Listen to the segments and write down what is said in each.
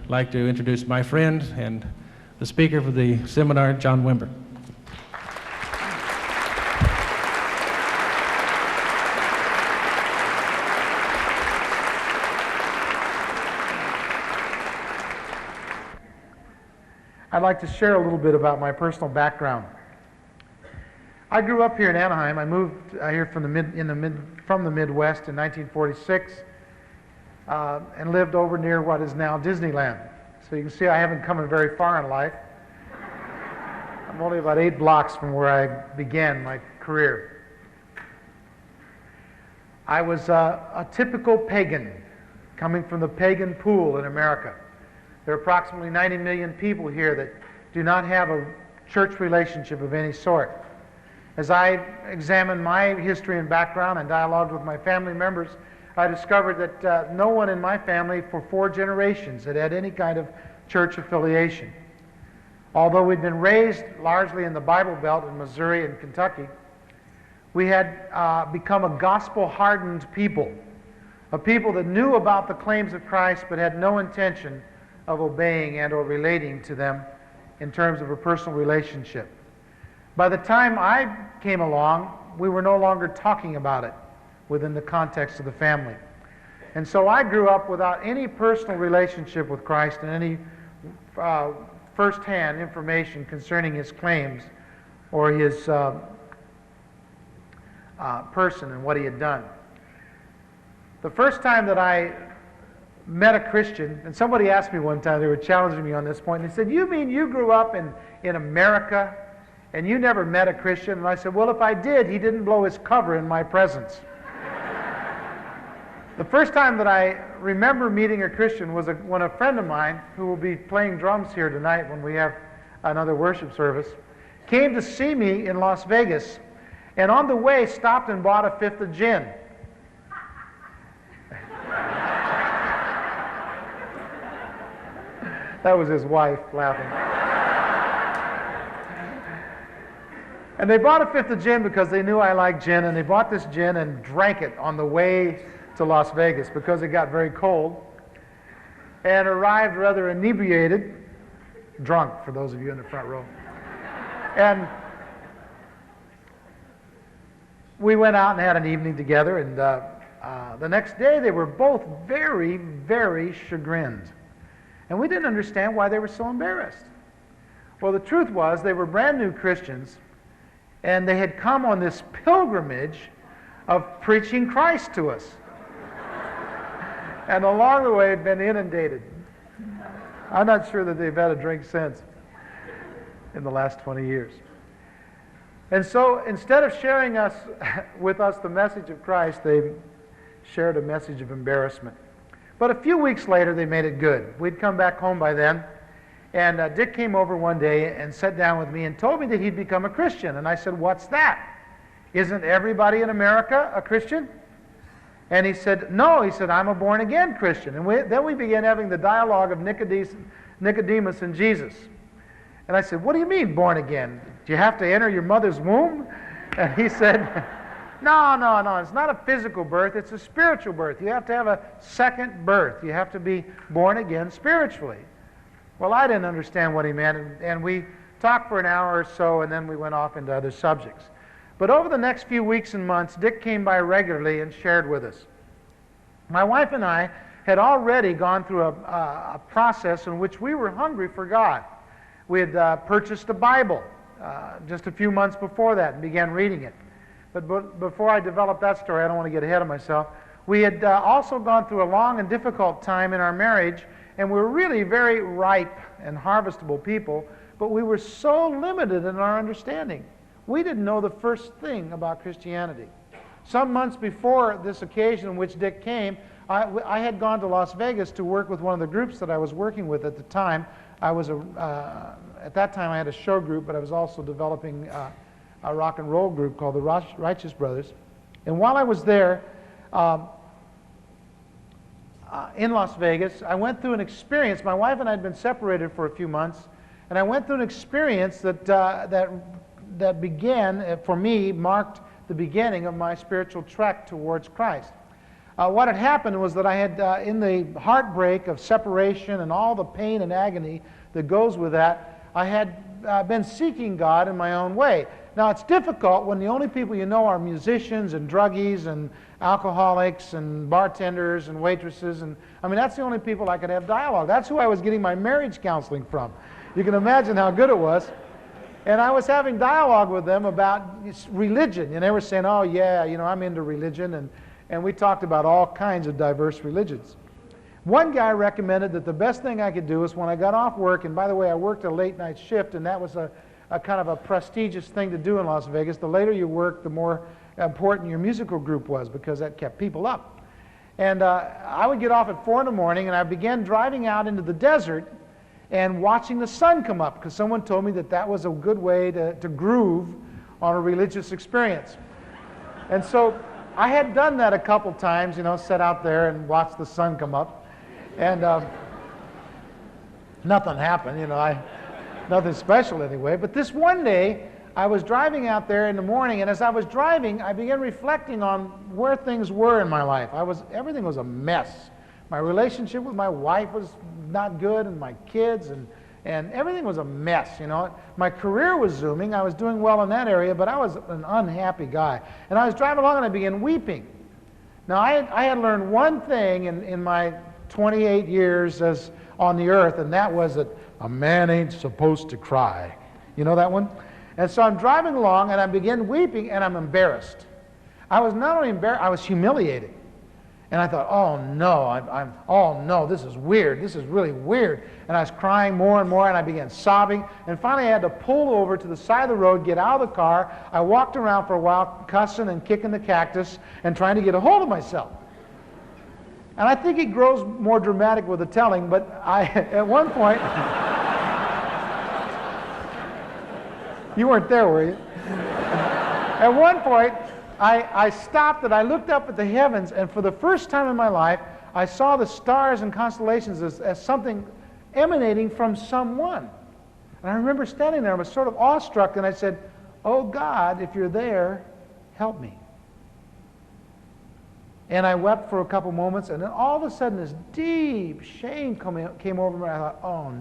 like to introduce my friend and the speaker for the seminar, John Wimber. I'd like to share a little bit about my personal background. I grew up here in Anaheim. I moved here from the Midwest in 1946 and lived over near what is now Disneyland. So you can see I haven't come very far in life. I'm only about 8 blocks from where I began my career. I was a typical pagan, coming from the pagan pool in America. There are approximately 90 million people here that do not have a church relationship of any sort. As I examined my history and background and dialogued with my family members, I discovered that no one in my family for 4 generations had had any kind of church affiliation. Although we'd been raised largely in the Bible Belt in Missouri and Kentucky, we had become a gospel-hardened people, a people that knew about the claims of Christ but had no intention of obeying and or relating to them in terms of a personal relationship. By the time I came along, we were no longer talking about it within the context of the family. And so I grew up without any personal relationship with Christ and any first-hand information concerning his claims or his person and what he had done. The first time that I met a Christian, and somebody asked me one time, they were challenging me on this point, and they said, "You mean you grew up in America and you never met a Christian?" And I said, "Well, if I did, he didn't blow his cover in my presence." The first time that I remember meeting a Christian was when a friend of mine, who will be playing drums here tonight when we have another worship service, came to see me in Las Vegas, and on the way stopped and bought a 5th of gin. That was his wife laughing. And they bought a 5th of gin because they knew I liked gin, and they bought this gin and drank it on the way to Las Vegas because it got very cold, and arrived rather inebriated, drunk for those of you in the front row. And we went out and had an evening together, and the next day they were both very, very chagrined. And we didn't understand why they were so embarrassed. Well, the truth was they were brand new Christians, and they had come on this pilgrimage of preaching Christ to us. And along the way had been inundated. I'm not sure that they've had a drink since in the last 20 years. And so instead of sharing with us the message of Christ, they shared a message of embarrassment. But a few weeks later, they made it good. We'd come back home by then, and Dick came over one day and sat down with me and told me that he'd become a Christian. And I said, "What's that? Isn't everybody in America a Christian?" And he said, "No." He said, "I'm a born-again Christian." And then we began having the dialogue of Nicodemus and Jesus. And I said, "What do you mean, born again? Do you have to enter your mother's womb?" And he said, No, it's not a physical birth, it's a spiritual birth. You have to have a second birth. You have to be born again spiritually. Well, I didn't understand what he meant, and we talked for an hour or so, and then we went off into other subjects. But over the next few weeks and months, Dick came by regularly and shared with us. My wife and I had already gone through a process in which we were hungry for God. We had purchased a Bible just a few months before that and began reading it. But before I develop that story, I don't want to get ahead of myself. We had also gone through a long and difficult time in our marriage, and we were really very ripe and harvestable people, but we were so limited in our understanding. We didn't know the first thing about Christianity. Some months before this occasion in which Dick came, I had gone to Las Vegas to work with one of the groups that I was working with at the time. At that time I had a show group, but I was also developing a rock and roll group called the Righteous Brothers. And while I was there in Las Vegas, I went through an experience. My wife and I had been separated for a few months, and I went through an experience that began, for me, marked the beginning of my spiritual trek towards Christ. what had happened was that I had, in the heartbreak of separation and all the pain and agony that goes with that, I had been seeking God in my own way. Now, it's difficult when the only people you know are musicians and druggies and alcoholics and bartenders and waitresses. And I mean, that's the only people I could have dialogue. That's who I was getting my marriage counseling from. You can imagine how good it was. And I was having dialogue with them about religion. And they were saying, oh, yeah, I'm into religion. And we talked about all kinds of diverse religions. One guy recommended that the best thing I could do is when I got off work, and by the way, I worked a late night shift, and that was a kind of a prestigious thing to do in Las Vegas. The later you worked, the more important your musical group was, because that kept people up. And I would get off at 4 in the morning, and I began driving out into the desert and watching the sun come up, because someone told me that that was a good way to groove on a religious experience. And so I had done that a couple times, sat out there and watched the sun come up. And nothing happened, nothing special anyway. But this one day, I was driving out there in the morning, and as I was driving, I began reflecting on where things were in my life. Everything was a mess. My relationship with my wife was not good, and my kids, and everything was a mess, My career was zooming. I was doing well in that area, but I was an unhappy guy. And I was driving along, and I began weeping. Now, I had learned one thing in my 28 years as on the earth, and that was that a man ain't supposed to cry. You know that one? And so I'm driving along, and I begin weeping, and I'm embarrassed. I was not only embarrassed, I was humiliated. And I thought, oh no, this is weird. This is really weird. And I was crying more and more, and I began sobbing. And finally, I had to pull over to the side of the road, get out of the car. I walked around for a while, cussing and kicking the cactus and trying to get a hold of myself. And I think it grows more dramatic with the telling, but at one point, you weren't there, were you? At one point, I stopped and I looked up at the heavens, and for the first time in my life, I saw the stars and constellations as something emanating from someone. And I remember standing there, I was sort of awestruck, and I said, oh God, if you're there, help me. And I wept for a couple moments, and then all of a sudden this deep shame came over me. I thought, oh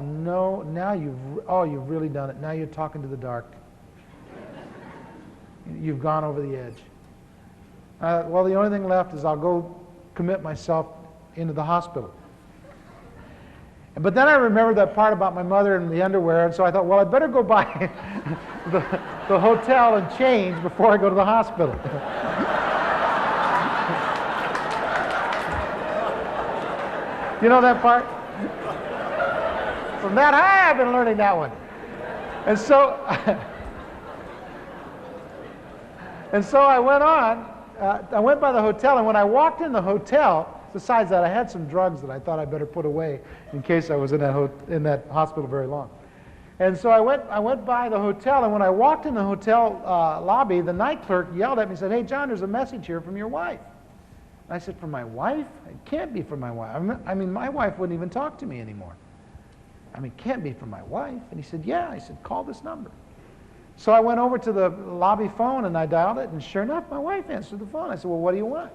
no, now you've really done it. Now you're talking to the dark. You've gone over the edge. Well, the only thing left is I'll go commit myself into the hospital. But then I remembered that part about my mother and the underwear, and so I thought, well, I better go by the hotel and change before I go to the hospital. You know that part? From that high, I've been learning that one. And so I went on. I went by the hotel, and when I walked in the hotel, besides that, I had some drugs that I thought I'd better put away in case I was in that hospital very long. And so I went by the hotel, and when I walked in the hotel lobby, the night clerk yelled at me and said, hey, John, there's a message here from your wife. And I said, from my wife? It can't be from my wife. I mean, my wife wouldn't even talk to me anymore. I mean, it can't be from my wife. And he said, yeah. I said, call this number. So I went over to the lobby phone, and I dialed it, and sure enough, my wife answered the phone. I said, well, what do you want?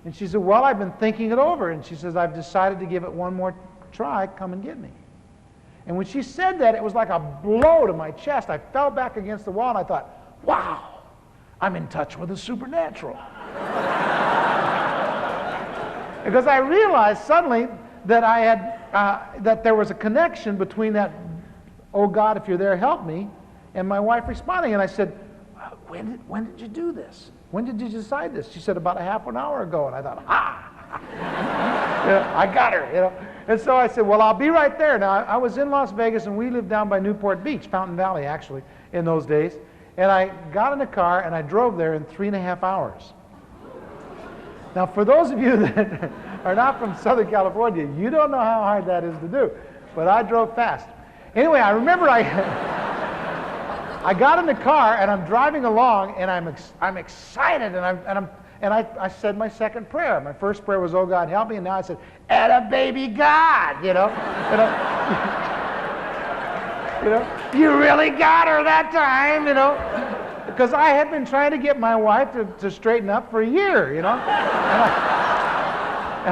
And she said, well, I've been thinking it over. And she says, I've decided to give it one more try. Come and get me. And when she said that, it was like a blow to my chest. I fell back against the wall, and I thought, wow, I'm in touch with the supernatural. Because I realized suddenly that I had, that there was a connection between that, oh God, if you're there, help me, and my wife responding. And I said, when did you do this? When did you decide this? She said, about a half an hour ago. And I thought, I got her, And so I said, well, I'll be right there. Now, I was in Las Vegas, and we lived down by Newport Beach, Fountain Valley, actually, in those days. And I got in a car, and I drove there in 3.5 hours. Now, for those of you that are not from Southern California, you don't know how hard that is to do. But I drove fast. Anyway, I remember I got in the car, and I'm driving along, and I'm excited, and I said my second prayer. My first prayer was, oh God, help me, and now I said, atta baby God, you really got her that time, Because I had been trying to get my wife to straighten up for a year, and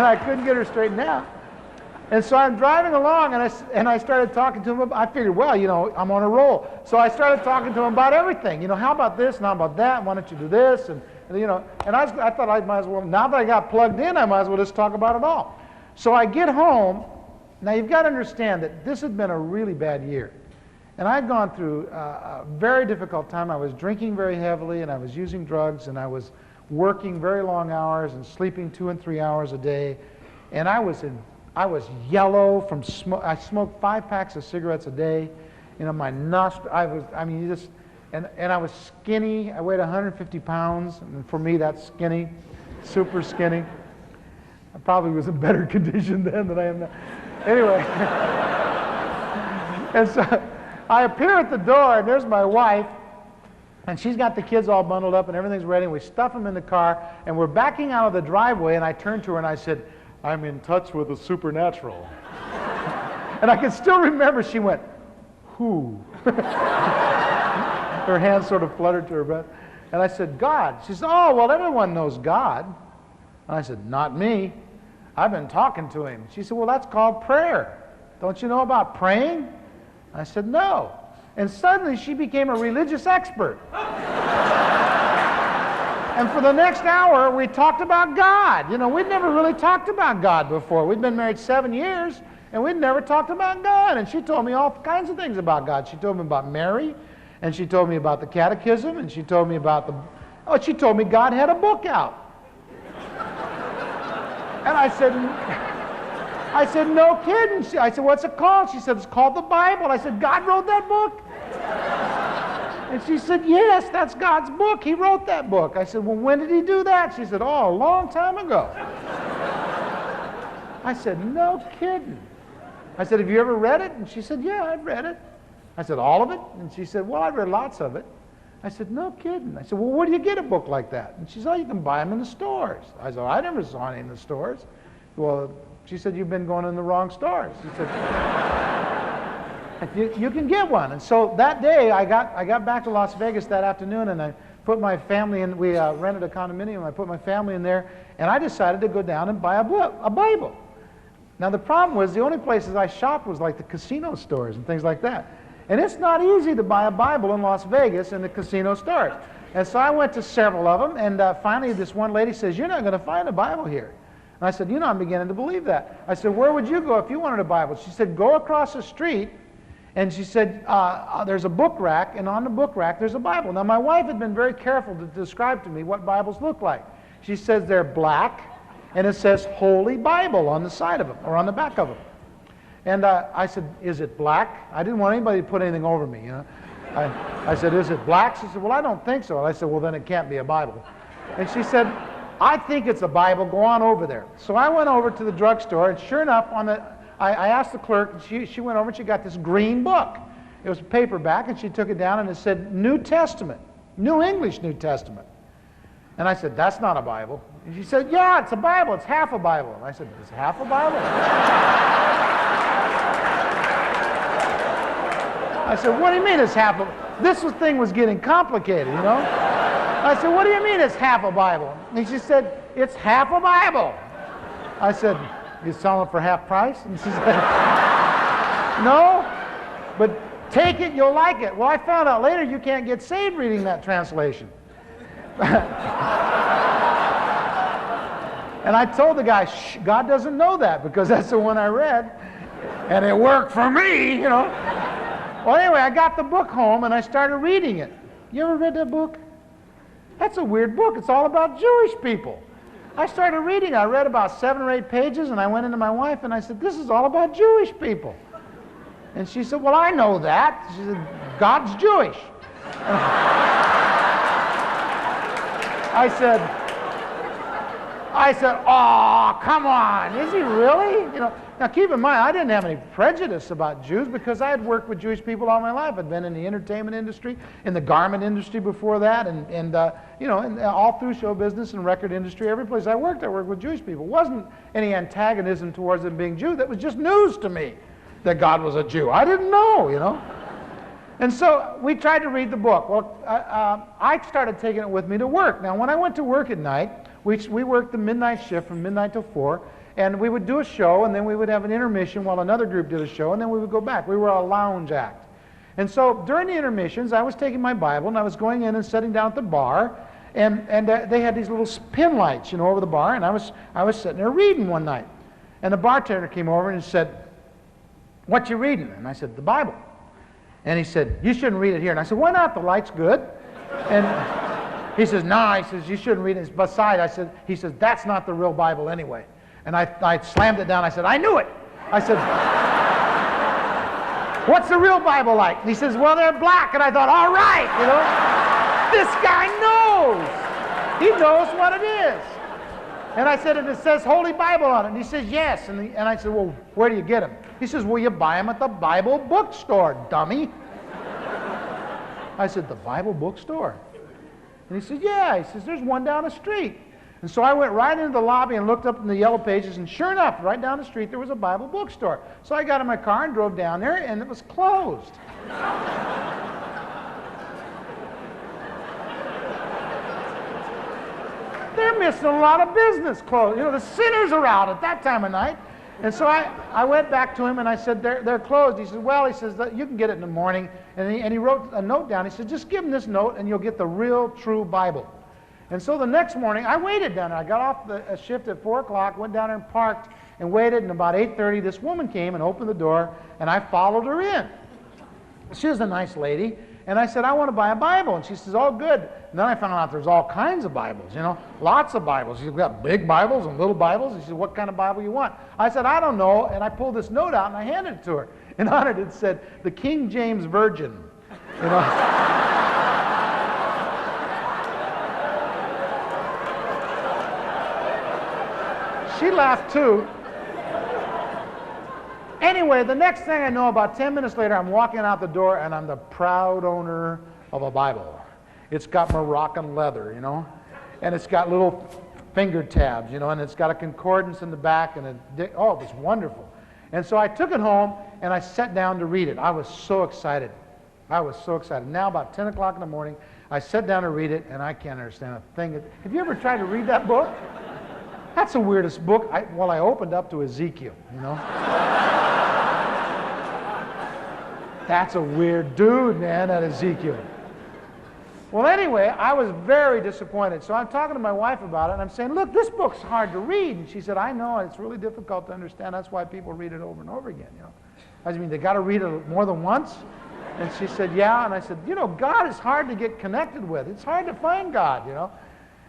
I couldn't get her straightened out. And so I'm driving along, and I started talking to him. I figured, well, I'm on a roll. So I started talking to him about everything. How about this, and how about that? Why don't you do this? And I thought I might as well, now that I got plugged in, I might as well just talk about it all. So I get home. Now, you've got to understand that this had been a really bad year. And I'd gone through a very difficult time. I was drinking very heavily, and I was using drugs, and I was working very long hours and sleeping 2 and 3 hours a day. And I was yellow from smoke. I smoked 5 packs of cigarettes a day. My nostril, and I was skinny. I weighed 150 pounds, and for me, that's skinny, super skinny. I probably was in better condition then than I am now. Anyway, and so I appear at the door, and there's my wife, and she's got the kids all bundled up, and everything's ready, and we stuff them in the car, and we're backing out of the driveway, and I turned to her, and I said, "I'm in touch with the supernatural." And I can still remember she went, "Who?" Her hands sort of fluttered to her breast. And I said, "God." She said, "Oh, well, everyone knows God." And I said, "Not me. I've been talking to him." She said, "Well, that's called prayer. Don't you know about praying?" I said, "No." And suddenly she became a religious expert. And for the next hour, we talked about God. We'd never really talked about God before. We'd been married 7 years, and we'd never talked about God. And she told me all kinds of things about God. She told me about Mary, and she told me about the catechism, and she told me about she told me God had a book out. And I said, "No kidding." I said, "What's it called?" She said, "It's called the Bible." I said, "God wrote that book?" And she said, "Yes, that's God's book. He wrote that book." I said, "Well, when did he do that?" She said, "Oh, a long time ago." I said, "No kidding." I said, "Have you ever read it?" And she said, "Yeah, I've read it." I said, "All of it?" And she said, "Well, I've read lots of it." I said, "No kidding." I said, "Well, where do you get a book like that?" And she said, "Oh, you can buy them in the stores." I said, "I never saw any in the stores." Well, she said, "You've been going in the wrong stores." She said, you can get one. And so that day, I got back to Las Vegas that afternoon, and I put my family in. We rented a condominium. I put my family in there, and I decided to go down and buy a Bible. Now, the problem was the only places I shopped was like the casino stores and things like that. And it's not easy to buy a Bible in Las Vegas in the casino stores. And so I went to several of them, and finally this one lady says, "You're not going to find a Bible here." And I said, "I'm beginning to believe that." I said, "Where would you go if you wanted a Bible?" She said, "Go across the street." And she said, "There's a book rack, and on the book rack there's a Bible." Now, my wife had been very careful to describe to me what Bibles look like. She says they're black, and it says Holy Bible on the side of them, or on the back of them. And I said, "Is it black?" I didn't want anybody to put anything over me, I said, "Is it black?" She said, "Well, I don't think so." And I said, "Well, then it can't be a Bible." And she said, "I think it's a Bible. Go on over there." So I went over to the drugstore, and sure enough, I asked the clerk, and she went over and she got this green book. It was a paperback, and she took it down, and it said New Testament, New English New Testament. And I said, "That's not a Bible." And she said, "Yeah, it's a Bible. It's half a Bible." And I said, "It's half a Bible?" I said, "What do you mean it's half a?" This thing was getting complicated, I said, "What do you mean it's half a Bible?" And she said, "It's half a Bible." I said, "You selling it for half price?" And she said, "No, but take it, you'll like it." Well, I found out later you can't get saved reading that translation. And I told the guy, "Shh, God doesn't know that, because that's the one I read, and it worked for me, Well, anyway, I got the book home, and I started reading it. You ever read that book? That's a weird book. It's all about Jewish people. I started reading. I read about 7 or 8 pages, and I went into my wife, and I said, "This is all about Jewish people." And she said, "Well, I know that." She said, "God's Jewish." I said, "Oh, come on, is he really?" Now keep in mind, I didn't have any prejudice about Jews because I had worked with Jewish people all my life. I'd been in the entertainment industry, in the garment industry before that, and all through show business and record industry. Every place I worked with Jewish people. It wasn't any antagonism towards them being Jews. That was just news to me that God was a Jew. I didn't know, And so we tried to read the book. Well, I started taking it with me to work. Now, when I went to work at night, we worked the midnight shift from midnight till 4, and we would do a show, and then we would have an intermission while another group did a show, and then we would go back. We were a lounge act. And so during the intermissions, I was taking my Bible, and I was going in and sitting down at the bar, and they had these little pin lights, over the bar, and I was sitting there reading one night. And the bartender came over and said, "What you reading?" And I said, "The Bible." And he said, "You shouldn't read it here." And I said, "Why not? The light's good." And he says, "No," he says, "you shouldn't read it." Besides, he says, "That's not the real Bible anyway." And I slammed it down. I said, "I knew it." I said, "What's the real Bible like?" And he says, "Well, they're black." And I thought, all right, this guy knows. He knows what it is. And I said, "And it says Holy Bible on it." And he says, "Yes." And I said, "Well, where do you get them?" He says, "Well, you buy them at the Bible bookstore, dummy." I said, "The Bible bookstore?" And he said, "Yeah." He says, "There's one down the street." And so I went right into the lobby and looked up in the yellow pages, and sure enough, right down the street, there was a Bible bookstore. So I got in my car and drove down there, and it was closed. They're missing a lot of business closed. The sinners are out at that time of night. And so I went back to him and I said, they're closed. He said, "Well," he says, "you can get it in the morning." And he wrote a note down. He said, "Just give him this note and you'll get the real, true Bible." And so the next morning, I waited down there. I got off a shift at 4 o'clock, went down there and parked and waited. And about 8:30, this woman came and opened the door, and I followed her in. She was a nice lady. And I said, "I want to buy a Bible." And she says, "Oh, good." And then I found out there's all kinds of Bibles, lots of Bibles. You've got big Bibles and little Bibles. She said, "What kind of Bible you want?" I said, "I don't know." And I pulled this note out and I handed it to her. And on it said, "The King James Virgin." She laughed too. Anyway, the next thing I know, about 10 minutes later, I'm walking out the door, and I'm the proud owner of a Bible. It's got Moroccan leather, and it's got little finger tabs, and it's got a concordance in the back, and it was wonderful. And so I took it home, and I sat down to read it. I was so excited. Now, about 10 o'clock in the morning, I sat down to read it, and I can't understand a thing. Have you ever tried to read that book? That's the weirdest book. I opened up to Ezekiel, That's a weird dude, man, that Ezekiel. Well, anyway, I was very disappointed. So I'm talking to my wife about it, and I'm saying, "Look, this book's hard to read." And she said, "I know, it's really difficult to understand. That's why people read it over and over again, I mean, they got to read it more than once? And she said, "Yeah." And I said, God is hard to get connected with. It's hard to find God,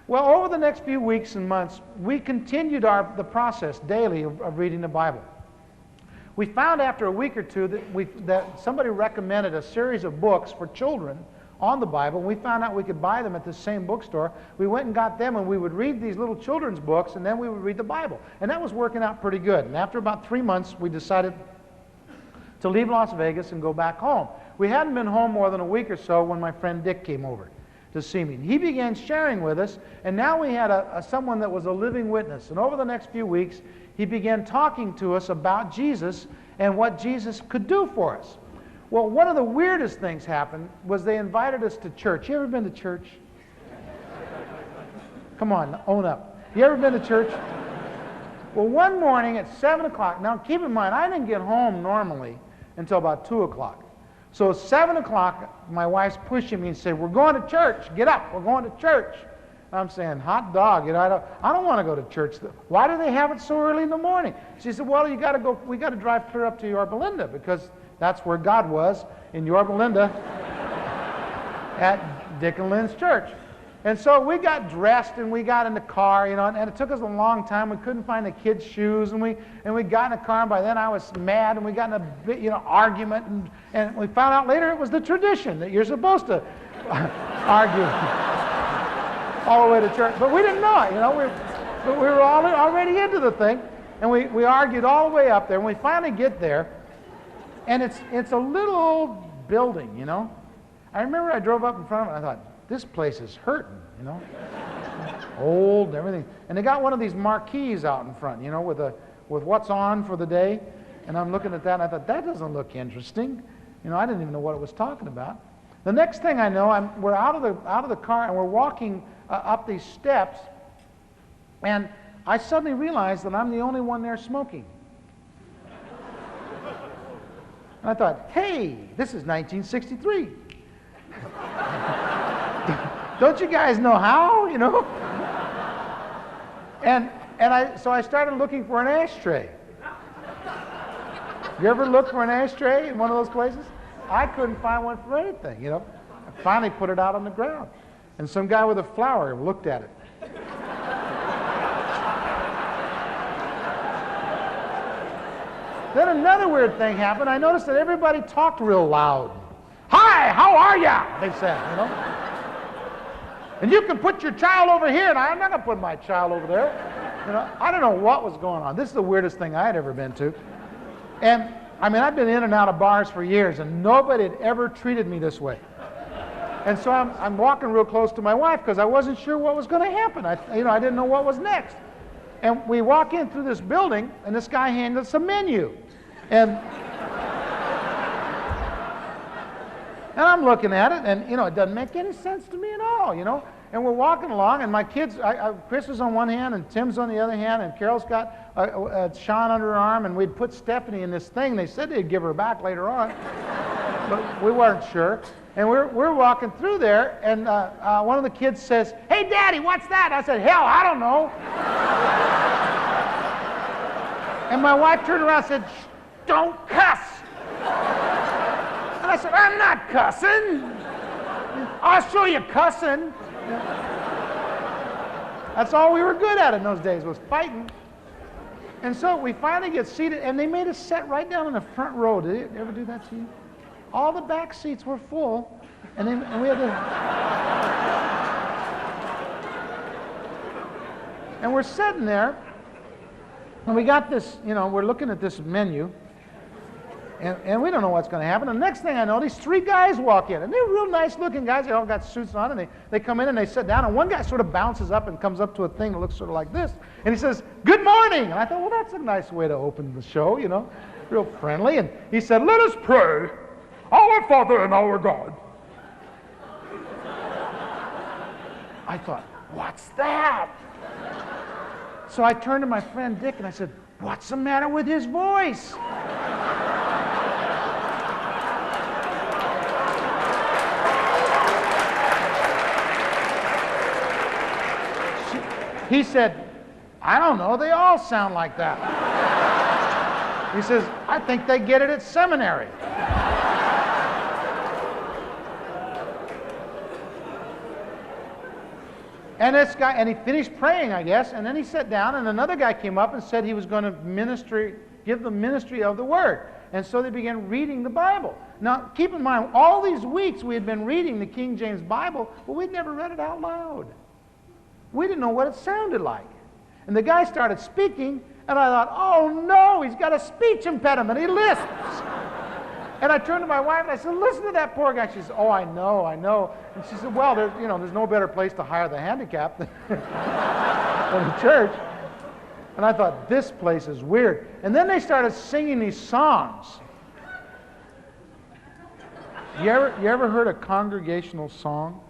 Well, over the next few weeks and months, we continued the process daily of reading the Bible. We found after a week or two that somebody recommended a series of books for children on the Bible. We found out we could buy them at the same bookstore. We went and got them, and we would read these little children's books, and then we would read the Bible. And that was working out pretty good. And after about 3 months, we decided to leave Las Vegas and go back home. We hadn't been home more than a week or so when my friend Dick came over to see me. He began sharing with us, and now we had someone that was a living witness. And over the next few weeks, he began talking to us about Jesus and what Jesus could do for us. Well, one of the weirdest things happened was they invited us to church. You ever been to church? Come on, own up. You ever been to church? Well, one morning at 7 o'clock, now keep in mind, I didn't get home normally until about 2 o'clock. So at 7 o'clock, my wife's pushing me and said, "We're going to church. Get up. We're going to church." I'm saying, "Hot dog, I don't want to go to church. Why do they have it so early in the morning?" She said, "Well, we got to drive clear up to Yorba Linda because that's where God was, in Yorba Linda at Dick and Lynn's church." And so we got dressed and we got in the car, and it took us a long time. We couldn't find the kids' shoes, and we got in the car, and by then I was mad, and we got in a bit, argument, and we found out later it was the tradition that you're supposed to argue all the way to church. But we didn't know it, but we were already into the thing, and we argued all the way up there, and we finally get there, and it's a little old building, I remember I drove up in front of it, and I thought, this place is hurting, old and everything. And they got one of these marquees out in front, with what's on for the day. And I'm looking at that, and I thought, that doesn't look interesting. I didn't even know what it was talking about. The next thing I know, we're out of the car and we're walking up these steps, and I suddenly realized that I'm the only one there smoking. And I thought, hey, this is 1963. Don't you guys know how, So I started looking for an ashtray. You ever look for an ashtray in one of those places? I couldn't find one for anything, I finally put it out on the ground. And some guy with a flower looked at it. Then another weird thing happened. I noticed that everybody talked real loud. Hi, how are ya? They said, And you can put your child over here, and I'm not going to put my child over there. I don't know what was going on. This is the weirdest thing I had ever been to. And, I've been in and out of bars for years, and nobody had ever treated me this way. And so I'm walking real close to my wife because I wasn't sure what was going to happen. I didn't know what was next. And we walk in through this building, and this guy handed us a menu. And I'm looking at it, and, it doesn't make any sense to me at all, And we're walking along, and my kids, Chris is on one hand, and Tim's on the other hand, and Carol's got Sean under her arm, and we'd put Stephanie in this thing. They said they'd give her back later on, but we weren't sure. And we're walking through there, and one of the kids says, "Hey, Daddy, what's that?" I said, "Hell, I don't know." And my wife turned around and said, "Shh, don't cuss." And I said, "I'm not cussing. I'll show you cussing." That's all we were good at in those days, was fighting. And so we finally get seated, and they made us sit right down in the front row. Did they ever do that to you? All the back seats were full, and we had to... And we're sitting there, and we got this, we're looking at this menu, and we don't know what's going to happen. And the next thing I know, these three guys walk in, and they're real nice-looking guys. They all got suits on, and they come in and they sit down, and one guy sort of bounces up and comes up to a thing that looks sort of like this, and he says, "Good morning." And I thought, well, that's a nice way to open the show, real friendly. And he said, "Let us pray. Our Father and our God." I thought, what's that? So I turned to my friend Dick and I said, "What's the matter with his voice?" He said, "I don't know, they all sound like that." He says, "I think they get it at seminary." And this guy, and he finished praying, I guess, and then he sat down, and another guy came up and said he was going to give the ministry of the Word. And so they began reading the Bible. Now, keep in mind, all these weeks we had been reading the King James Bible, but we'd never read it out loud. We didn't know what it sounded like. And the guy started speaking, and I thought, oh no, he's got a speech impediment. He lisps. And I turned to my wife and I said, "Listen to that poor guy." She said, "Oh, I know. And she said, "Well, there's no better place to hire the handicapped than the church." And I thought, this place is weird. And then they started singing these songs. You ever heard a congregational song?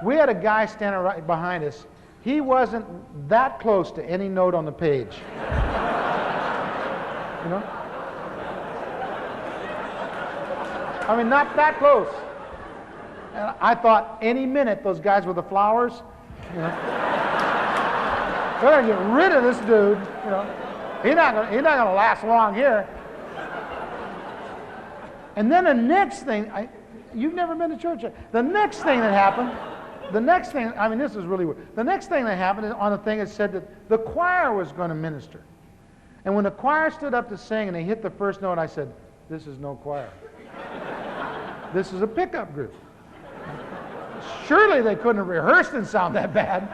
We had a guy standing right behind us. He wasn't that close to any note on the page. Not that close. And I thought any minute those guys with the flowers, they're going to get rid of this dude. He's not going to last long here. And then the next thing, you've never been to church yet. The next thing that happened, this is really weird. The next thing that happened on the thing, it said that the choir was going to minister. And when the choir stood up to sing and they hit the first note, I said, "This is no choir. This is a pickup group. Surely they couldn't have rehearsed and sound that bad."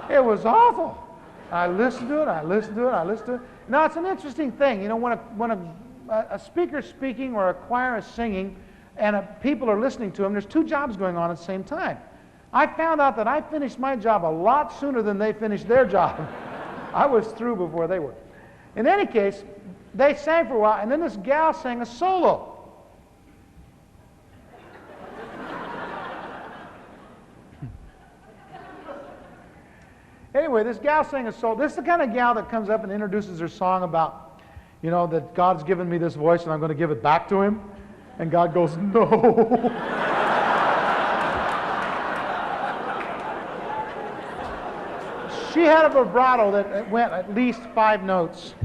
It was awful. I listened to it. Now, it's an interesting thing. When a speaker's speaking or a choir is singing and people are listening to them, there's two jobs going on at the same time. I found out that I finished my job a lot sooner than they finished their job. I was through before they were. In any case, they sang for a while, and then this gal sang a solo. Anyway, this gal sang a solo. This is the kind of gal that comes up and introduces her song about, you know, that God's given me this voice and I'm going to give it back to him. And God goes, no. She had a vibrato that went at least 5 notes.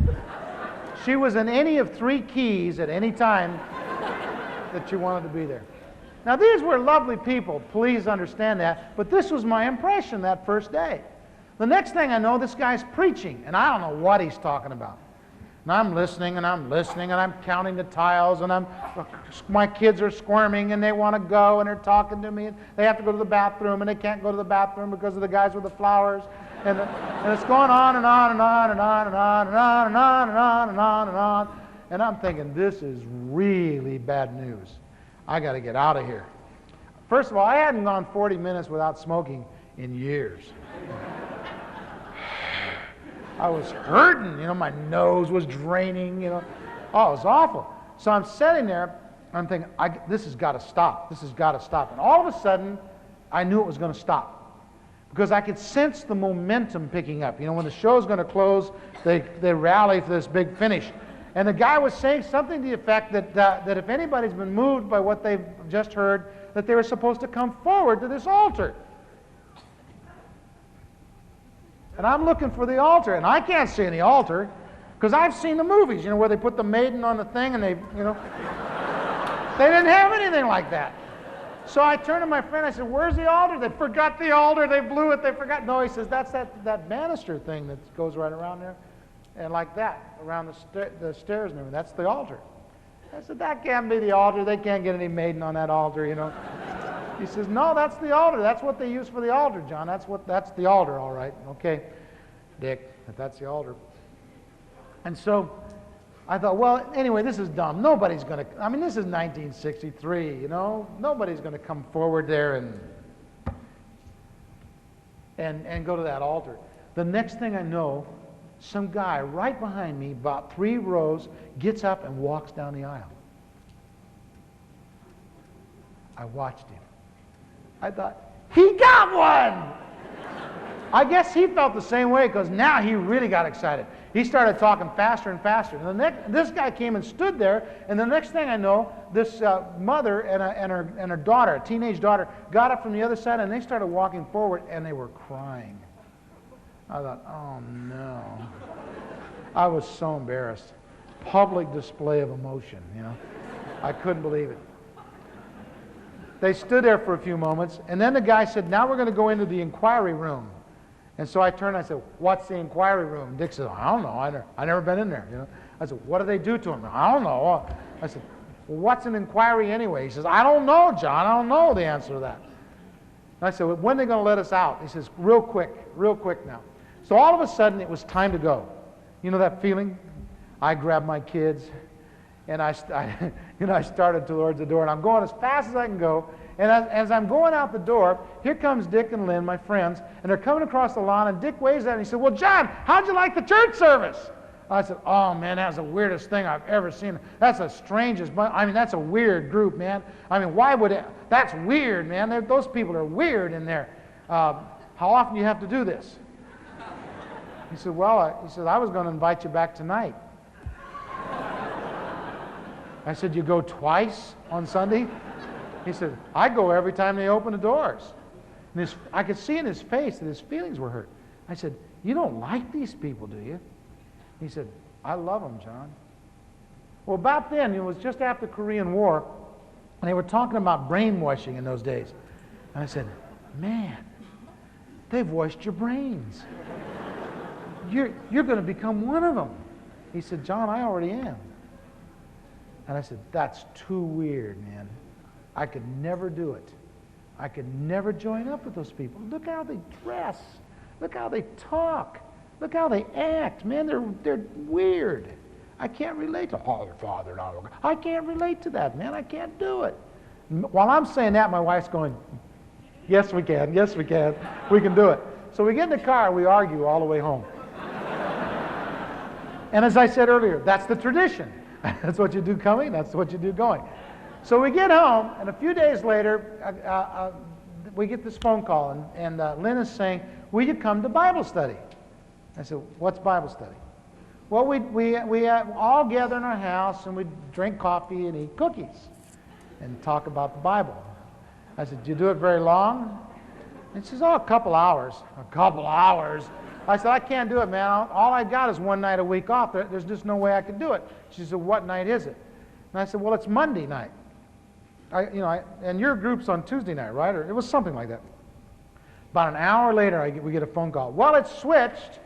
She was in any of 3 keys at any time that you wanted to be there. Now, these were lovely people, please understand that, but this was my impression that first day. The next thing I know, this guy's preaching, and I don't know what he's talking about. And I'm listening, and I'm listening, and I'm counting the tiles, and my kids are squirming, and they want to go, and they're talking to me, and they have to go to the bathroom, and they can't go to the bathroom because of the guys with the flowers. And it's going on and on and on and on and on and on and on and on and on and on. And I'm thinking, this is really bad news. I got to get out of here. First of all, I hadn't gone 40 minutes without smoking in years. I was hurting, you know, my nose was draining, you know. Oh, it was awful. So I'm sitting there, I'm thinking, this has got to stop. This has got to stop. And all of a sudden, I knew it was going to stop. Because I could sense the momentum picking up. You know, when the show's going to close, they rally for this big finish. And the guy was saying something to the effect that if anybody's been moved by what they've just heard, that they were supposed to come forward to this altar. And I'm looking for the altar, and I can't see any altar, because I've seen the movies, you know, where they put the maiden on the thing, and they, you know, they didn't have anything like that. So I turned to my friend, I said, where's the altar? They forgot the altar, they blew it, they forgot. No, he says, that's that banister thing that goes right around there, and like that, around the stairs and everything. That's the altar. I said, that can't be the altar, they can't get any maiden on that altar, you know. He says, no, that's the altar. That's what they use for the altar, John. That's the altar, all right. Okay, Dick, that's the altar. And so I thought, well, anyway, this is dumb. Nobody's going to, I mean, this is 1963, you know. Nobody's going to come forward there and go to that altar. The next thing I know, some guy right behind me, about 3 rows, gets up and walks down the aisle. I watched him. I thought, he got one! I guess he felt the same way, because now he really got excited. He started talking faster and faster. And this guy came and stood there, and the next thing I know, this mother and her daughter, a teenage daughter, got up from the other side, and they started walking forward, and they were crying. I thought, oh no. I was so embarrassed. Public display of emotion, you know. I couldn't believe it. They stood there for a few moments, and then the guy said, now we're going to go into the inquiry room. And so I turned and I said, what's the inquiry room? Dick said, I don't know. I never been in there. You know. I said, what do they do to him? I don't know. I said, well, what's an inquiry anyway? He says, I don't know, John. I don't know the answer to that. And I said, well, when are they going to let us out? He says, real quick now. So all of a sudden, it was time to go. You know that feeling? I grabbed my kids, and I started towards the door, and I'm going as fast as I can go. And as I'm going out the door, here comes Dick and Lynn, my friends, and they're coming across the lawn, and Dick waves at me and he said, well, John, how'd you like the church service? I said, oh, man, that's the weirdest thing I've ever seen. That's the strangest, I mean, that's a weird group, man. I mean, why would it, that's weird, man. Those people are weird in there. How often do you have to do this? He said, well, he said, I was going to invite you back tonight. I said, you go twice on Sunday? He said, I go every time they open the doors. And I could see in his face that his feelings were hurt. I said, you don't like these people, do you? He said, I love them, John. Well, about then, it was just after the Korean War, and they were talking about brainwashing in those days. And I said, man, they've washed your brains. You're going to become one of them. He said, John, I already am. And I said, that's too weird, man. I could never do it. I could never join up with those people. Look how they dress. Look how they talk. Look how they act. Man, they're weird. I can't relate to Father. I can't relate to that, man. I can't do it. While I'm saying that, my wife's going, yes, we can. Yes, we can. We can do it. So we get in the car and we argue all the way home. And as I said earlier, that's the tradition. That's what you do coming, that's what you do going. So we get home, and a few days later, we get this phone call, and Lynn is saying, will you come to Bible study? I said, what's Bible study? Well, we all gather in our house, and we drink coffee and eat cookies and talk about the Bible. I said, do you do it very long? And she says, oh, a couple hours. A couple hours? I said, I can't do it, man. All I got is one night a week off. There's just no way I can do it. She said, what night is it? And I said, well, it's Monday night. And your group's on Tuesday night, right? Or it was something like that. About an hour later, we get a phone call. Well, it's switched.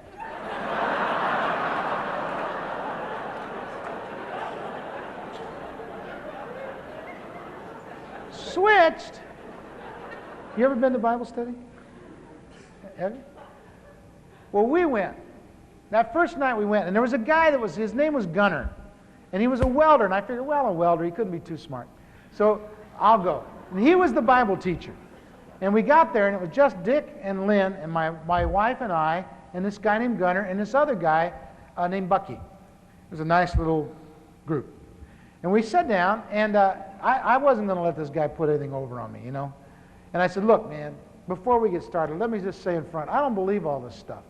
Switched? You ever been to Bible study? Have you? Well, we went. That first night we went, and there was a guy his name was Gunner, and he was a welder, and I figured, well, a welder, he couldn't be too smart. So I'll go. And he was the Bible teacher. And we got there, and it was just Dick and Lynn and my wife and I, and this guy named Gunner, and this other guy named Bucky. It was a nice little group. And we sat down, and I wasn't going to let this guy put anything over on me, you know. And I said, look, man, before we get started, let me just say in front, I don't believe all this stuff.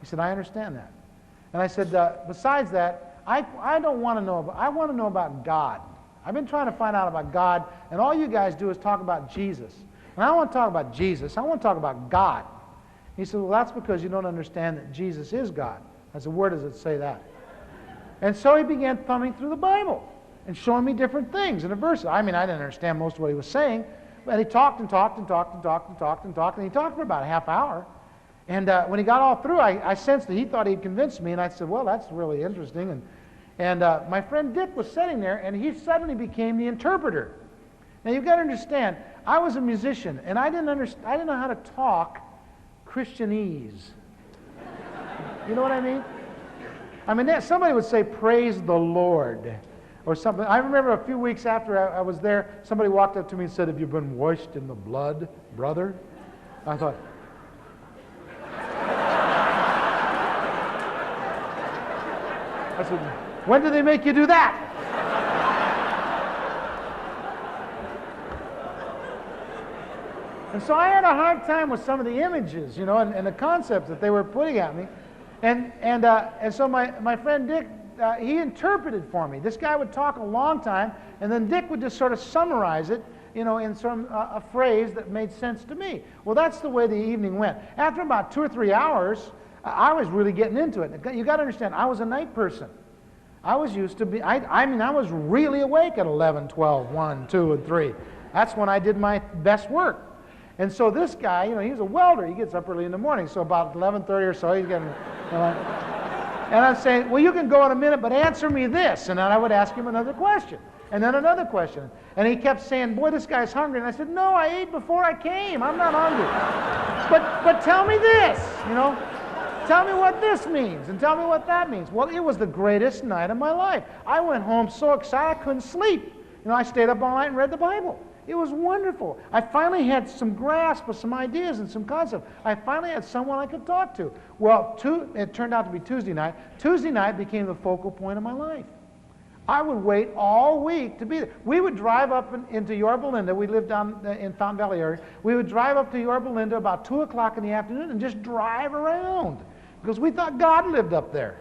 He said, I understand that. And I said, besides that, I don't want to know about, I want to know about God. I've been trying to find out about God, and all you guys do is talk about Jesus. And I don't want to talk about Jesus, I want to talk about God. He said, well, that's because you don't understand that Jesus is God. I said, where does it say that? And so he began thumbing through the Bible and showing me different things in a verse. I mean, I didn't understand most of what he was saying, but he talked and talked and talked and talked and talked and talked, and he talked for about a half hour. And when he got all through, I sensed that he thought he'd convinced me, and I said, well, that's really interesting. And my friend Dick was sitting there, and he suddenly became the interpreter. Now, you've got to understand, I was a musician, and I didn't know how to talk Christianese. You know what I mean? I mean, somebody would say, praise the Lord, or something. I remember a few weeks after I was there, somebody walked up to me and said, have you been washed in the blood, brother? I thought, I said, when did they make you do that? And so I had a hard time with some of the images, you know, and the concepts that they were putting at me. And so my friend Dick, he interpreted for me. This guy would talk a long time, and then Dick would just sort of summarize it, you know, in a phrase that made sense to me. Well, that's the way the evening went. After about 2 or 3 hours, I was really getting into it. You got to understand, I was a night person. I was used to be, I mean, I was really awake at 11, 12, 1, 2, and 3. That's when I did my best work. And so this guy, you know, he's a welder. He gets up early in the morning. So about 11:30 or so, he's getting, and I'm saying, well, you can go in a minute, but answer me this. And then I would ask him another question, and then another question. And he kept saying, boy, this guy's hungry. And I said, no, I ate before I came. I'm not hungry. But tell me this, you know. Tell me what this means, and tell me what that means. Well, it was the greatest night of my life. I went home so excited I couldn't sleep. You know, I stayed up all night and read the Bible. It was wonderful. I finally had some grasp of some ideas and some concepts. I finally had someone I could talk to. Well, it turned out to be Tuesday night. Tuesday night became the focal point of my life. I would wait all week to be there. We would drive up into Yorba Linda. We lived down in Fountain Valley area. We would drive up to Yorba Linda about 2 o'clock in the afternoon and just drive around because we thought God lived up there.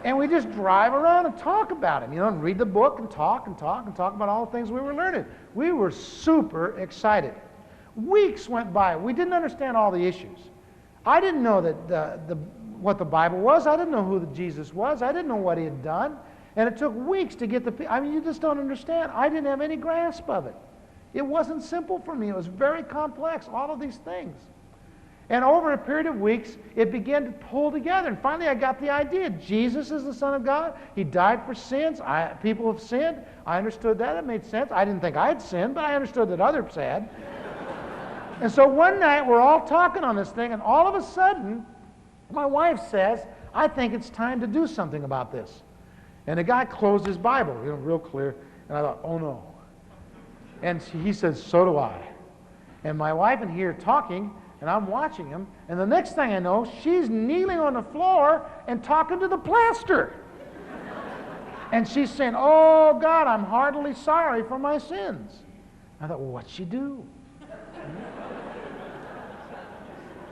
And we just drive around and talk about him, you know, and read the book and talk and talk and talk about all the things we were learning. We were super excited. Weeks went by. We didn't understand all the issues. I didn't know that what the Bible was. I didn't know who Jesus was. I didn't know what he had done. And it took weeks to get I mean, you just don't understand. I didn't have any grasp of it. It wasn't simple for me. It was very complex, all of these things. And over a period of weeks, it began to pull together. And finally, I got the idea. Jesus is the Son of God. He died for sins. People have sinned. I understood that. It made sense. I didn't think I'd sinned, but I understood that others had. And so one night, we're all talking on this thing, and all of a sudden, my wife says, I think it's time to do something about this. And the guy closed his Bible, you know, real clear. And I thought, oh no. And he says, so do I. And my wife and he are talking, And I'm watching him, and the next thing I know, she's kneeling on the floor and talking to the pastor. And she's saying, "Oh, God, I'm heartily sorry for my sins." I thought, well, what'd she do?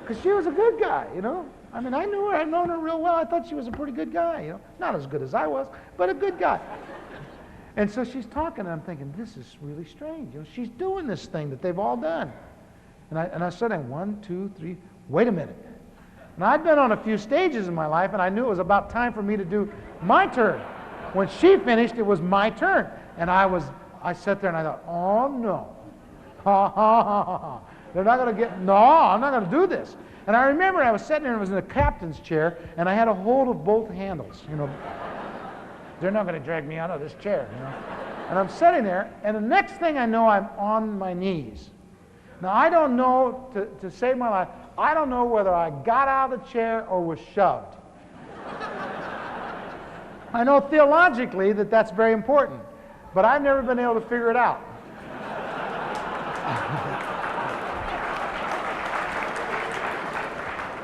Because she was a good guy, you know. I mean, I knew her. I'd known her real well. I thought she was a pretty good guy, you know. Not as good as I was, but a good guy. And so she's talking, and I'm thinking, this is really strange. You know, she's doing this thing that they've all done. And I said, 1, 2, 3, wait a minute. And I'd been on a few stages in my life, and I knew it was about time for me to do my turn. When she finished, it was my turn. And I sat there and I thought, oh no. Ha ha ha ha. They're not going to get, no, I'm not going to do this. And I remember I was sitting there and I was in the captain's chair, and I had a hold of both handles, you know. They're not going to drag me out of this chair, you know. And I'm sitting there, and the next thing I know, I'm on my knees. Now, I don't know, to save my life, I don't know whether I got out of the chair or was shoved. I know theologically that that's very important, but I've never been able to figure it out.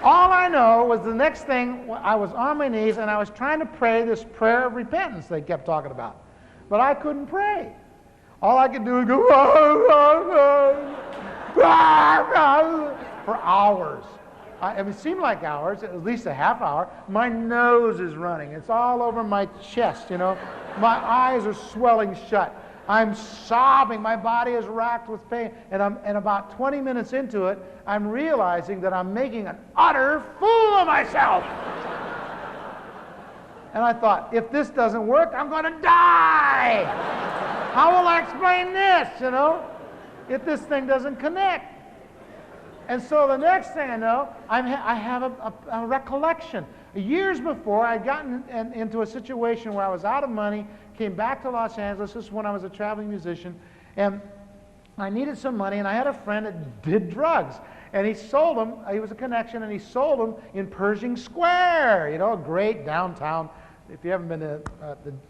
All I know was the next thing, I was on my knees and I was trying to pray this prayer of repentance they kept talking about. But I couldn't pray. All I could do is go, for hours. It seemed like hours, at least a half hour. My nose is running. It's all over my chest, you know. My eyes are swelling shut. I'm sobbing. My body is racked with pain. And about 20 minutes into it, I'm realizing that I'm making an utter fool of myself. And I thought, if this doesn't work, I'm going to die. How will I explain this, you know, if this thing doesn't connect? And so the next thing I know, I have a recollection. Years before, I'd gotten into a situation where I was out of money, came back to Los Angeles. This is when I was a traveling musician, and I needed some money, and I had a friend that did drugs. And he sold them, he was a connection, and he sold them in Pershing Square, you know, a great downtown. If you haven't been to,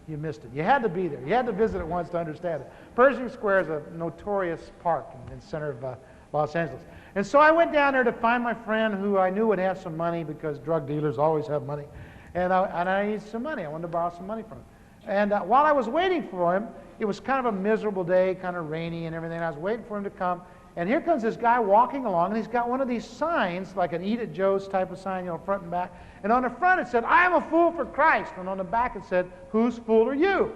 you missed it. You had to be there. You had to visit it once to understand it. Pershing Square is a notorious park in the center of Los Angeles. And so I went down there to find my friend who I knew would have some money, because drug dealers always have money. And I needed some money. I wanted to borrow some money from him. And while I was waiting for him, it was kind of a miserable day, kind of rainy and everything. I was waiting for him to come. And here comes this guy walking along, and he's got one of these signs, like an Eat at Joe's type of sign, you know, front and back. And on the front it said, "I am a fool for Christ." And on the back it said, "Whose fool are you?"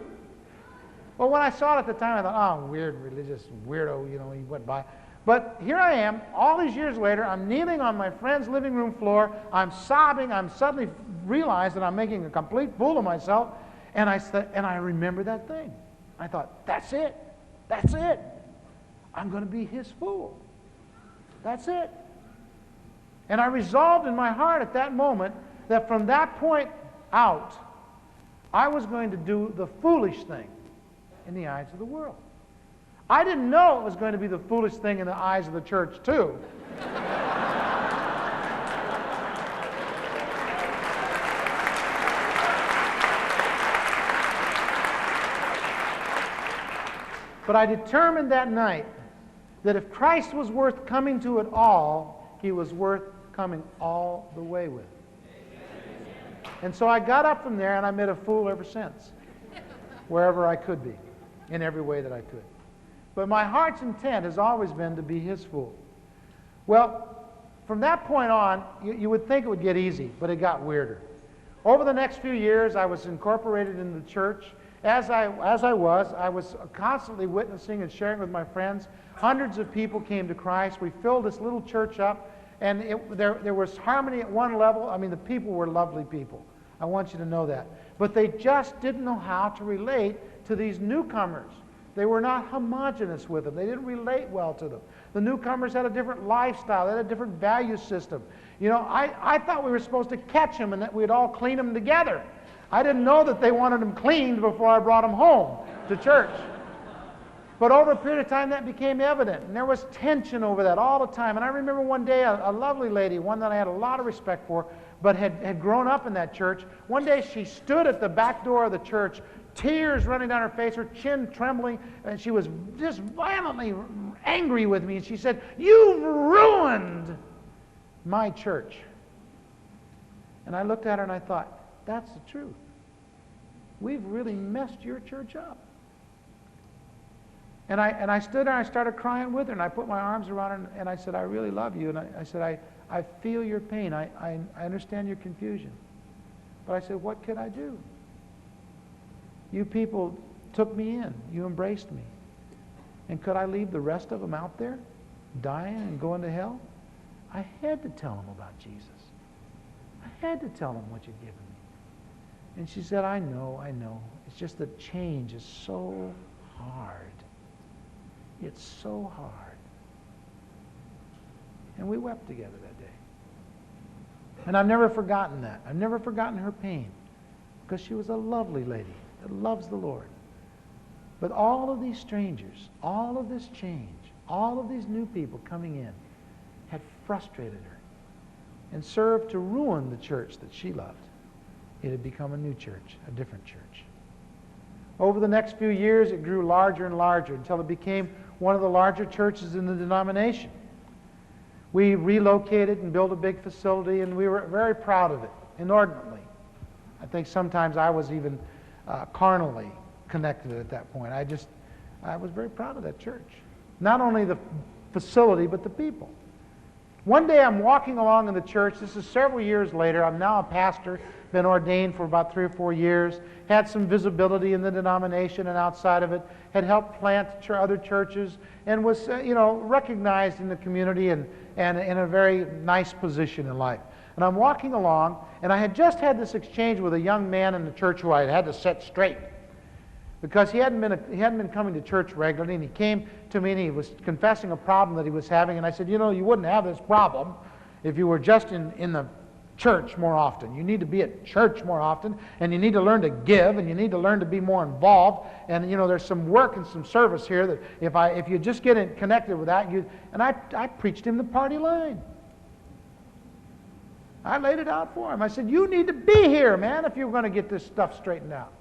Well, when I saw it at the time, I thought, oh, weird religious weirdo, you know, he went by. But here I am, all these years later, I'm kneeling on my friend's living room floor, I'm sobbing, I'm suddenly realized that I'm making a complete fool of myself, and I remember that thing. I thought, that's it. I'm going to be his fool. That's it. And I resolved in my heart at that moment that from that point out, I was going to do the foolish thing in the eyes of the world. I didn't know it was going to be the foolish thing in the eyes of the church, too. But I determined that night that if Christ was worth coming to at all, he was worth coming all the way with. And so I got up from there, and I made a fool ever since, wherever I could be, in every way that I could. But my heart's intent has always been to be his fool. Well, from that point on, you would think it would get easy, but it got weirder. Over the next few years, I was incorporated in the church. As I was constantly witnessing and sharing with my friends. Hundreds of people came to Christ. We filled this little church up, and there was harmony at one level. I mean, the people were lovely people. I want you to know that. But they just didn't know how to relate to these newcomers. They were not homogenous with them. They didn't relate well to them. The newcomers had a different lifestyle. They had a different value system. You know, I thought we were supposed to catch them and that we'd all clean them together. I didn't know that they wanted them cleaned before I brought them home to church. But over a period of time, that became evident, and there was tension over that all the time. And I remember one day, a lovely lady, one that I had a lot of respect for, but had grown up in that church. One day, she stood at the back door of the church, tears running down her face, her chin trembling, and she was just violently angry with me. And she said, "You've ruined my church. And I looked at her and I thought, that's the truth. We've really messed your church up. And I stood there and I started crying with her, and I put my arms around her and I said, I really love you. And I said, I feel your pain. I understand your confusion. But I said, what could I do? You people took me in. You embraced me. And could I leave the rest of them out there, dying and going to hell? I had to tell them about Jesus. I had to tell them what you'd given me. And she said, I know. It's just that change is so hard. It's so hard. And we wept together that day. And I've never forgotten that. I've never forgotten her pain, because she was a lovely lady that loves the Lord. But all of these strangers, all of this change, all of these new people coming in had frustrated her and served to ruin the church that she loved. It had become a new church, a different church. Over the next few years, it grew larger and larger until it became one of the larger churches in the denomination. We relocated and built a big facility, and we were very proud of it, inordinately. I think sometimes I was even carnally connected at that point. I was very proud of that church. Not only the facility, but the people. One day I'm walking along in the church. This is several years later. I'm now a pastor, been ordained for about 3 or 4 years, had some visibility in the denomination and outside of it, had helped plant other churches, and was recognized in the community and in a very nice position in life. And I'm walking along, and I had just had this exchange with a young man in the church who I had to set straight, because he hadn't been coming to church regularly, and he came to me and he was confessing a problem that he was having. And I said, you wouldn't have this problem if you were just in the church more often. You need to be at church more often, and you need to learn to give, and you need to learn to be more involved. And there's some work and some service here that if you just get connected with that, I preached him the party line. I laid it out for him. I said, you need to be here, man, if you're going to get this stuff straightened out.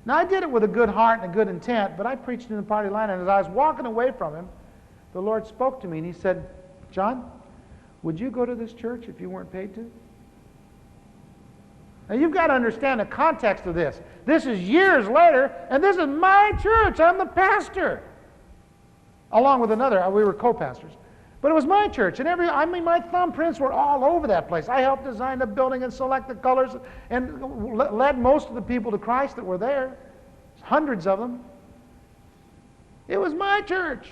Now, I did it with a good heart and a good intent, but I preached in the party line, and as I was walking away from him, the Lord spoke to me, and he said, John, would you go to this church if you weren't paid to? Now, you've got to understand the context of this. This is years later, and this is my church. I'm the pastor. Along with another, we were co-pastors. But it was my church, and my thumbprints were all over that place. I helped design the building and select the colors and led most of the people to Christ that were there, hundreds of them. It was my church.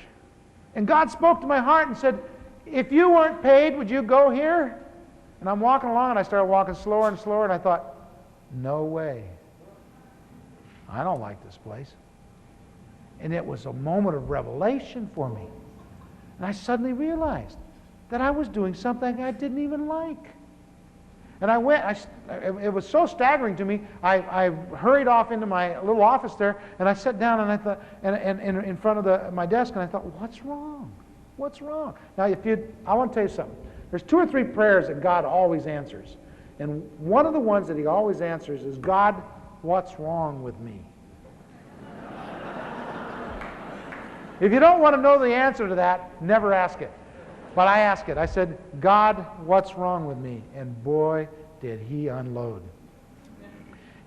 And God spoke to my heart and said, if you weren't paid, would you go here? And I'm walking along, and I started walking slower and slower, and I thought, no way. I don't like this place. And it was a moment of revelation for me. And I suddenly realized that I was doing something I didn't even like. And it was so staggering to me, I hurried off into my little office there, and I sat down, and I thought, and in front of my desk, and I thought, what's wrong? What's wrong? Now, I want to tell you something. There's 2 or 3 prayers that God always answers. And one of the ones that he always answers is, God, what's wrong with me? If you don't want to know the answer to that, never ask it. But I asked it. I said, God, what's wrong with me? And boy, did he unload.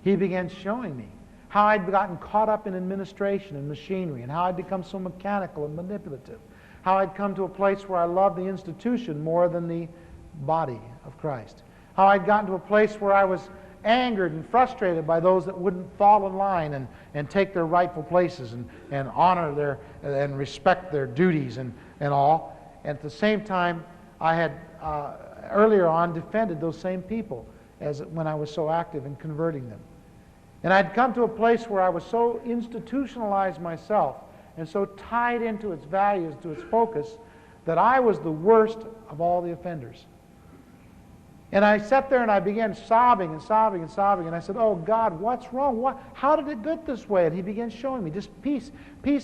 He began showing me how I'd gotten caught up in administration and machinery, and how I'd become so mechanical and manipulative. How I'd come to a place where I loved the institution more than the body of Christ. How I'd gotten to a place where I was angered and frustrated by those that wouldn't fall in line and take their rightful places and honor and respect their duties and all. And at the same time, I had earlier on defended those same people as when I was so active in converting them. And I'd come to a place where I was so institutionalized myself and so tied into its values, to its focus, that I was the worst of all the offenders. And I sat there and I began sobbing and sobbing and sobbing. And I said, oh, God, what's wrong? How did it get this way? And he began showing me just piece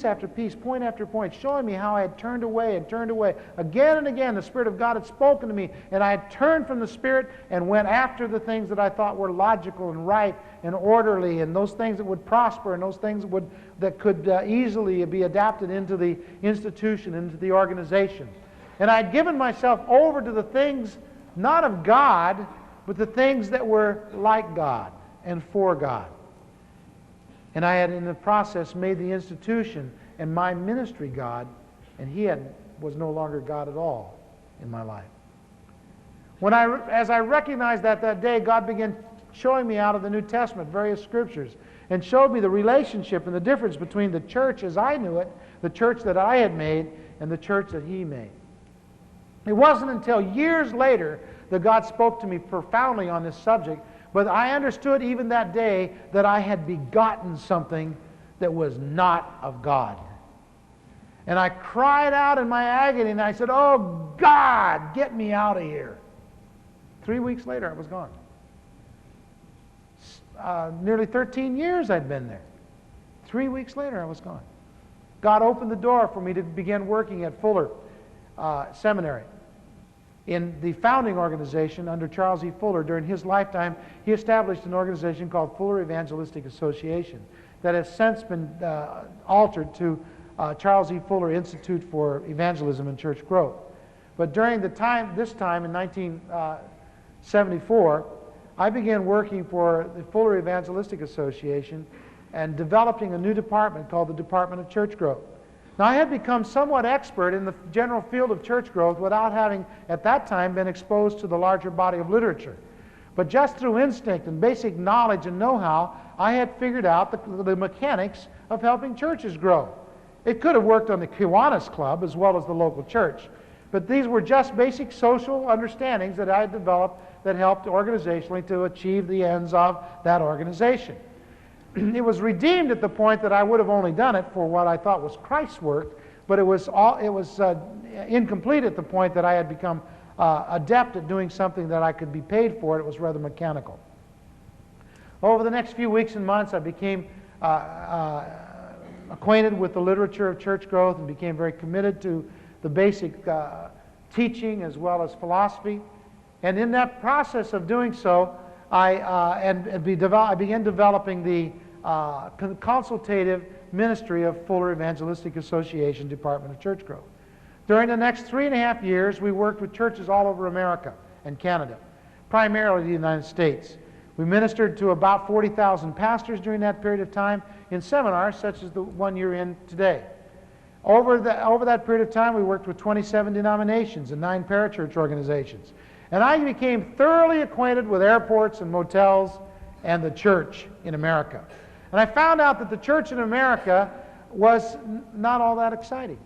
after piece, point after point, showing me how I had turned away and turned away. Again and again, the Spirit of God had spoken to me. And I had turned from the Spirit and went after the things that I thought were logical and right and orderly, and those things that would prosper, and those things that could easily be adapted into the institution, into the organization. And I'd given myself over to the things not of God, but the things that were like God and for God. And I had in the process made the institution and my ministry God, and He was no longer God at all in my life. As I recognized that day, God began showing me out of the New Testament various scriptures and showed me the relationship and the difference between the church as I knew it, the church that I had made, and the church that He made. It wasn't until years later that God spoke to me profoundly on this subject, but I understood even that day that I had begotten something that was not of God. And I cried out in my agony, and I said, "Oh, God, get me out of here." 3 weeks later, I was gone. Nearly 13 years I'd been there. 3 weeks later, I was gone. God opened the door for me to begin working at Fuller Seminary. In the founding organization under Charles E. Fuller, during his lifetime, he established an organization called Fuller Evangelistic Association that has since been altered to Charles E. Fuller Institute for Evangelism and Church Growth. But during this time in 1974, I began working for the Fuller Evangelistic Association and developing a new department called the Department of Church Growth. Now, I had become somewhat expert in the general field of church growth without having, at that time, been exposed to the larger body of literature. But just through instinct and basic knowledge and know-how, I had figured out the mechanics of helping churches grow. It could have worked on the Kiwanis Club as well as the local church, but these were just basic social understandings that I had developed that helped organizationally to achieve the ends of that organization. It was redeemed at the point that I would have only done it for what I thought was Christ's work, but it was incomplete at the point that I had become adept at doing something that I could be paid for. It was rather mechanical. Over the next few weeks and months, I became acquainted with the literature of church growth and became very committed to the basic teaching as well as philosophy. And in that process of doing so, I began developing the consultative ministry of Fuller Evangelistic Association Department of Church Growth. During the next 3.5 years, we worked with churches all over America and Canada, primarily the United States. We ministered to about 40,000 pastors during that period of time in seminars such as the one you're in today. Over that period of time, we worked with 27 denominations and 9 parachurch organizations. And I became thoroughly acquainted with airports and motels and the church in America. And I found out that the church in America was not all that exciting,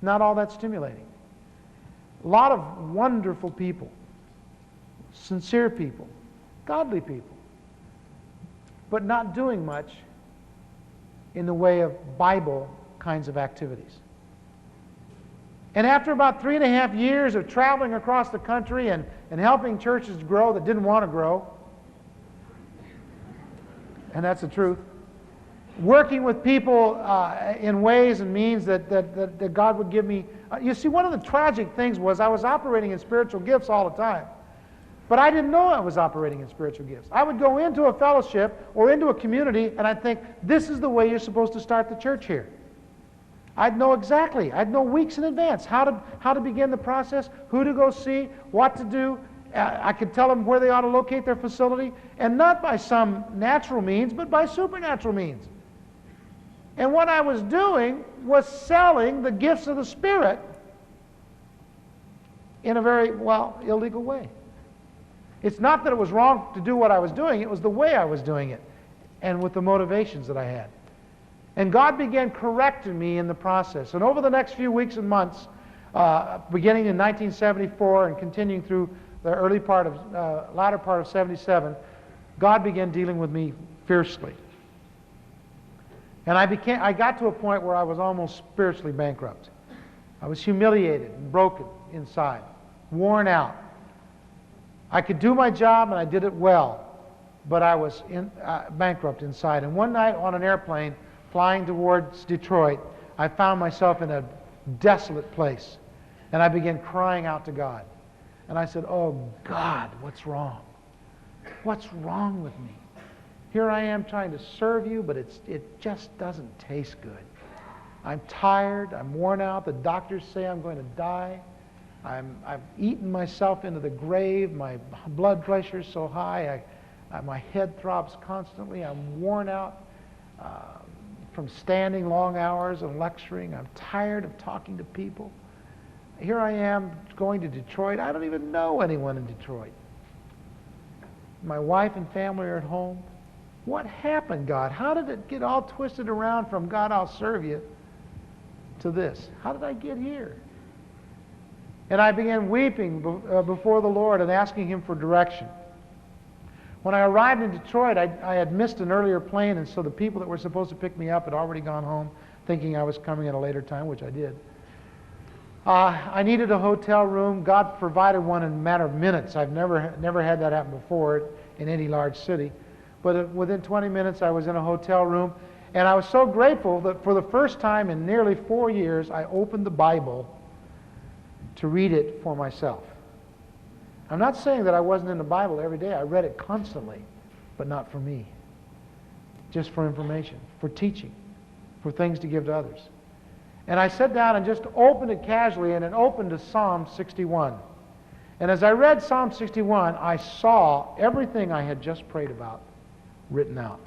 not all that stimulating. A lot of wonderful people, sincere people, godly people, but not doing much in the way of Bible kinds of activities. And after about 3.5 years of traveling across the country and helping churches grow that didn't want to grow, and that's the truth, working with people in ways and means that God would give me. You see, one of the tragic things was I was operating in spiritual gifts all the time, but I didn't know I was operating in spiritual gifts. I would go into a fellowship or into a community and I'd think, this is the way you're supposed to start the church here. I'd know exactly. I'd know weeks in advance how to begin the process, who to go see, what to do. I could tell them where they ought to locate their facility, and not by some natural means, but by supernatural means. And what I was doing was selling the gifts of the Spirit in a very, illegal way. It's not that it was wrong to do what I was doing, it was the way I was doing it, and with the motivations that I had. And God began correcting me in the process. And over the next few weeks and months, beginning in 1974 and continuing through the latter part of 77, God began dealing with me fiercely. And I got to a point where I was almost spiritually bankrupt. I was humiliated and broken inside, worn out. I could do my job and I did it well, but I was bankrupt inside. And one night on an airplane, flying towards Detroit, I found myself in a desolate place. And I began crying out to God. And I said, "Oh God, what's wrong? What's wrong with me? Here I am trying to serve you, but it just doesn't taste good. I'm tired. I'm worn out. The doctors say I'm going to die. I've eaten myself into the grave. My blood pressure is so high. My head throbs constantly. I'm worn out from standing long hours and lecturing. I'm tired of talking to people. Here I am going to Detroit. I don't even know anyone in Detroit. My wife and family are at home. What happened, God? How did it get all twisted around from God, I'll serve you, to this? How did I get here? And I began weeping before the Lord and asking Him for direction. When I arrived in Detroit, I had missed an earlier plane, and so the people that were supposed to pick me up had already gone home, thinking I was coming at a later time, which I did. I needed a hotel room. God provided one in a matter of minutes. I've never had that happen before in any large city. But within 20 minutes, I was in a hotel room, and I was so grateful that for the first time in nearly 4 years, I opened the Bible to read it for myself. I'm not saying that I wasn't in the Bible every day. I read it constantly, but not for me. Just for information, for teaching, for things to give to others. And I sat down and just opened it casually, and it opened to Psalm 61. And as I read Psalm 61, I saw everything I had just prayed about written out.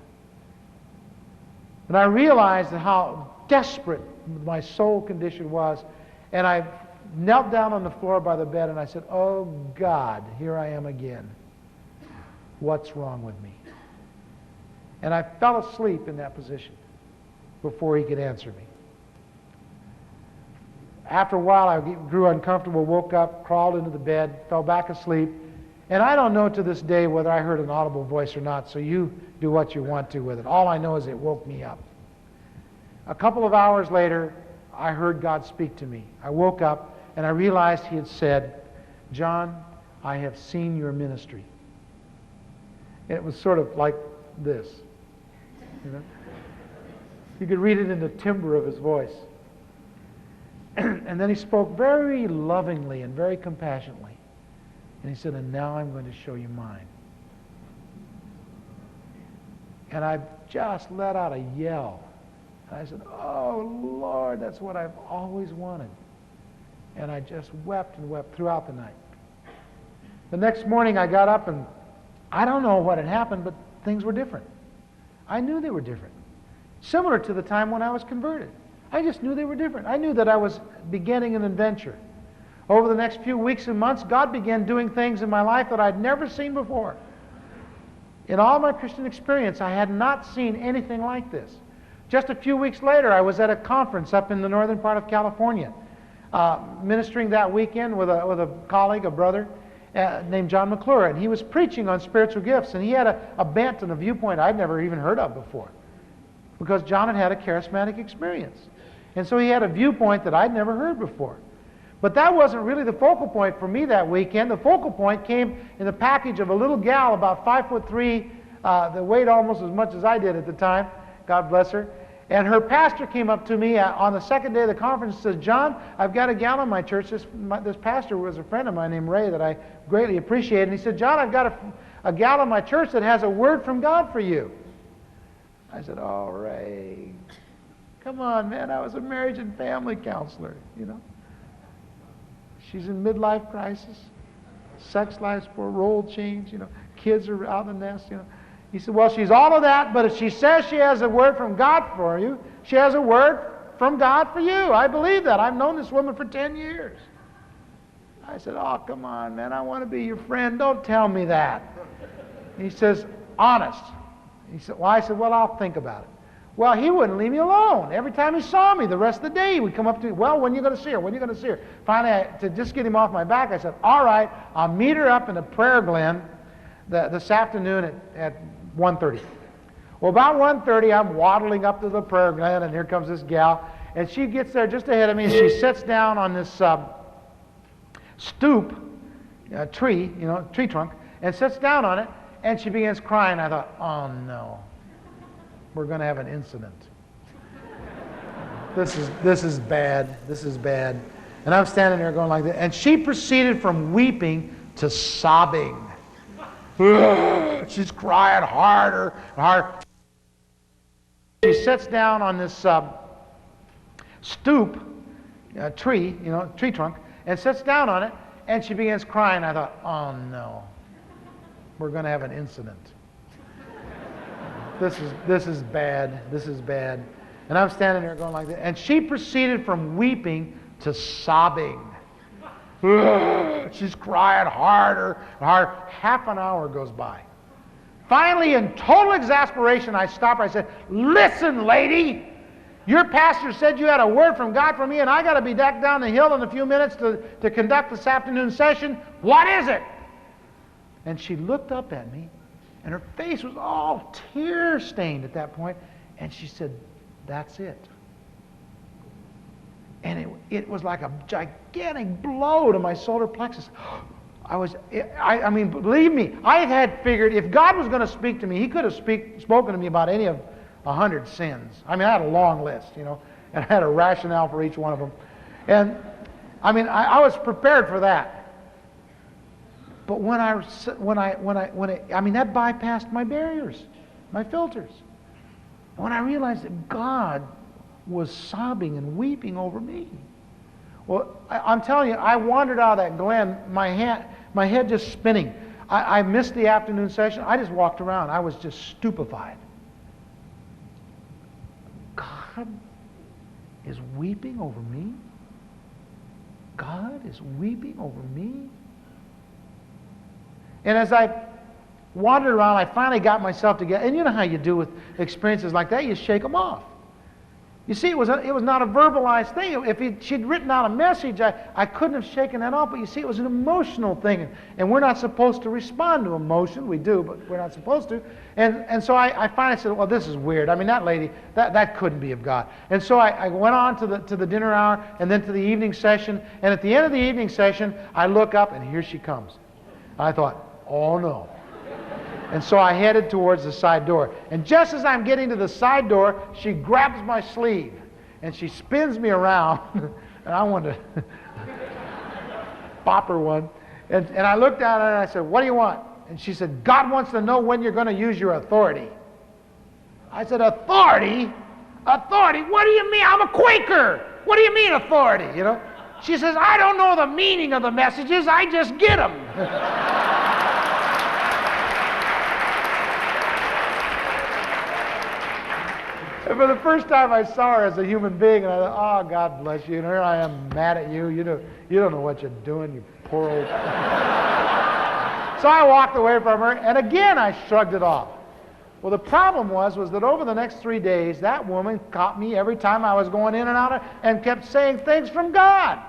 And I realized how desperate my soul condition was, and I knelt down on the floor by the bed and I said, "Oh God, here I am again. What's wrong with me?" And I fell asleep in that position before He could answer me. After a while, I grew uncomfortable, woke up, crawled into the bed, fell back asleep. And I don't know to this day whether I heard an audible voice or not, so you do what you want to with it. All I know is it woke me up. A couple of hours later, I heard God speak to me. I woke up and I realized He had said, "John, I have seen your ministry." And it was sort of like this. You know? You could read it in the timbre of His voice. And then He spoke very lovingly and very compassionately. And He said, "And now I'm going to show you mine." And I just let out a yell. And I said, "Oh, Lord, that's what I've always wanted." And I just wept and wept throughout the night. The next morning I got up, and I don't know what had happened, but things were different. I knew they were different. Similar to the time when I was converted. I just knew they were different. I knew that I was beginning an adventure. Over the next few weeks and months, God began doing things in my life that I'd never seen before. In all my Christian experience, I had not seen anything like this. Just a few weeks later, I was at a conference up in the northern part of California, ministering that weekend with a colleague, a brother, named John McClure, and he was preaching on spiritual gifts, and he had a bent and a viewpoint I'd never even heard of before, because John had had a charismatic experience. And so he had a viewpoint that I'd never heard before. But that wasn't really the focal point for me that weekend. The focal point came in the package of a little gal about 5'3", that weighed almost as much as I did at the time. God bless her. And her pastor came up to me on the second day of the conference and says, "John, I've got a gal in my church." This pastor was a friend of mine named Ray that I greatly appreciate. And he said, "John, I've got a gal in my church that has a word from God for you." I said, "Oh, Ray, come on, man. I was a marriage and family counselor, you know. She's in midlife crisis. Sex life's for role change, you know. Kids are out in the nest, you know." He said, "Well, she's all of that, but if she says she has a word from God for you, she has a word from God for you. I believe that. I've known this woman for 10 years. I said, "Oh, come on, man. I want to be your friend. Don't tell me that." He says, "Honest." He said, "Well," I said, "Well, I'll think about it." Well, he wouldn't leave me alone. Every time he saw me, the rest of the day, he would come up to me, "Well, when are you going to see her? When are you going to see her?" Finally, to just get him off my back, I said, "All right, I'll meet her up in the prayer glen this afternoon at 1:30. Well, about 1:30, I'm waddling up to the prayer glen, and here comes this gal, and she gets there just ahead of me, and she sits down on this stoop, tree, you know, tree trunk, and sits down on it, and she begins crying. I thought, "Oh, no. We're going to have an incident. This is bad. This is bad." And I'm standing there going like this. And she proceeded from weeping to sobbing. She's crying harder and harder. She sits down on this stoop, a tree, tree trunk, and sits down on it, and she begins crying. I thought, oh no, we're going to have an incident. This is bad. This is bad. And I'm standing there going like this. And she proceeded from weeping to sobbing. She's crying harder and harder. Half an hour goes by. Finally, in total exasperation, I stopped her. I said, listen, lady, your pastor said you had a word from God for me, and I got to be back down the hill in a few minutes to conduct this afternoon session. What is it? And she looked up at me, and her face was all tear-stained at that point, and she said, that's it. And it was like a gigantic blow to my solar plexus. I mean, believe me, I had figured if God was going to speak to me, He could have spoken to me about any of 100 sins. I mean, I had a long list, and I had a rationale for each one of them. And, I mean, I was prepared for that. But I mean, that bypassed my barriers, my filters. When I realized that God was sobbing and weeping over me. Well, I'm telling you, I wandered out of that glen, my head just spinning. I missed the afternoon session. I just walked around. I was just stupefied. God is weeping over me? God is weeping over me? And as I wandered around, I finally got myself together. And you know how you do with experiences like that, you shake them off. You see, it was not a verbalized thing. If she'd written out a message, I couldn't have shaken that off. But you see, it was an emotional thing. And we're not supposed to respond to emotion. We do, but we're not supposed to. And so I finally said, well, this is weird. I mean, that lady, that couldn't be of God. And so I went on to the dinner hour and then to the evening session. And at the end of the evening session, I look up and here she comes. I thought, oh no. And so I headed towards the side door. And just as I'm getting to the side door, she grabs my sleeve and she spins me around. And I wanted to pop her one. And I looked down at her and I said, what do you want? And she said, God wants to know when you're going to use your authority. I said, authority? Authority? What do you mean? I'm a Quaker. What do you mean authority? She says, I don't know the meaning of the messages. I just get them. And for the first time I saw her as a human being, and I thought, oh, God bless you. And here I am mad at you. You don't know what you're doing, you poor old... So I walked away from her, and again I shrugged it off. Well, the problem was that over the next 3 days, that woman caught me every time I was going in and out and kept saying things from God.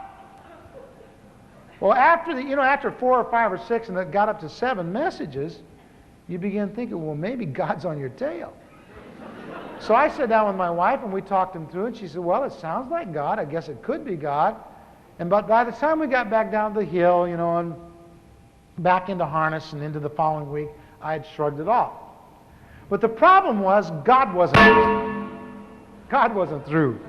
Well, after 4 or 5 or 6, and it got up to 7 messages, you begin thinking, well, maybe God's on your tail. So I sat down with my wife and we talked him through, and she said, well, it sounds like God. I guess it could be God. But by the time we got back down the hill, and back into harness and into the following week, I had shrugged it off. But the problem was God wasn't through.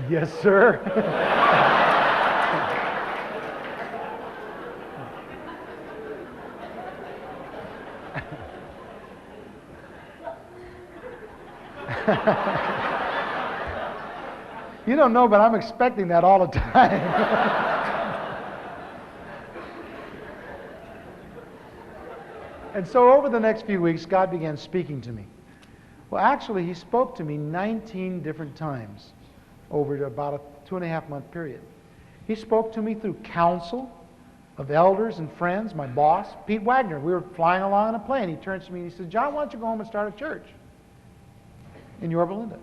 Yes, sir. You don't know, but I'm expecting that all the time. And so over the next few weeks, God began speaking to me. Well, actually, He spoke to me 19 different times over about a 2.5-month period. He spoke to me through counsel of elders and friends. My boss, Pete Wagner, we were flying along in a plane. He turns to me and he says, John, why don't you go home and start a church in Yorba Linda?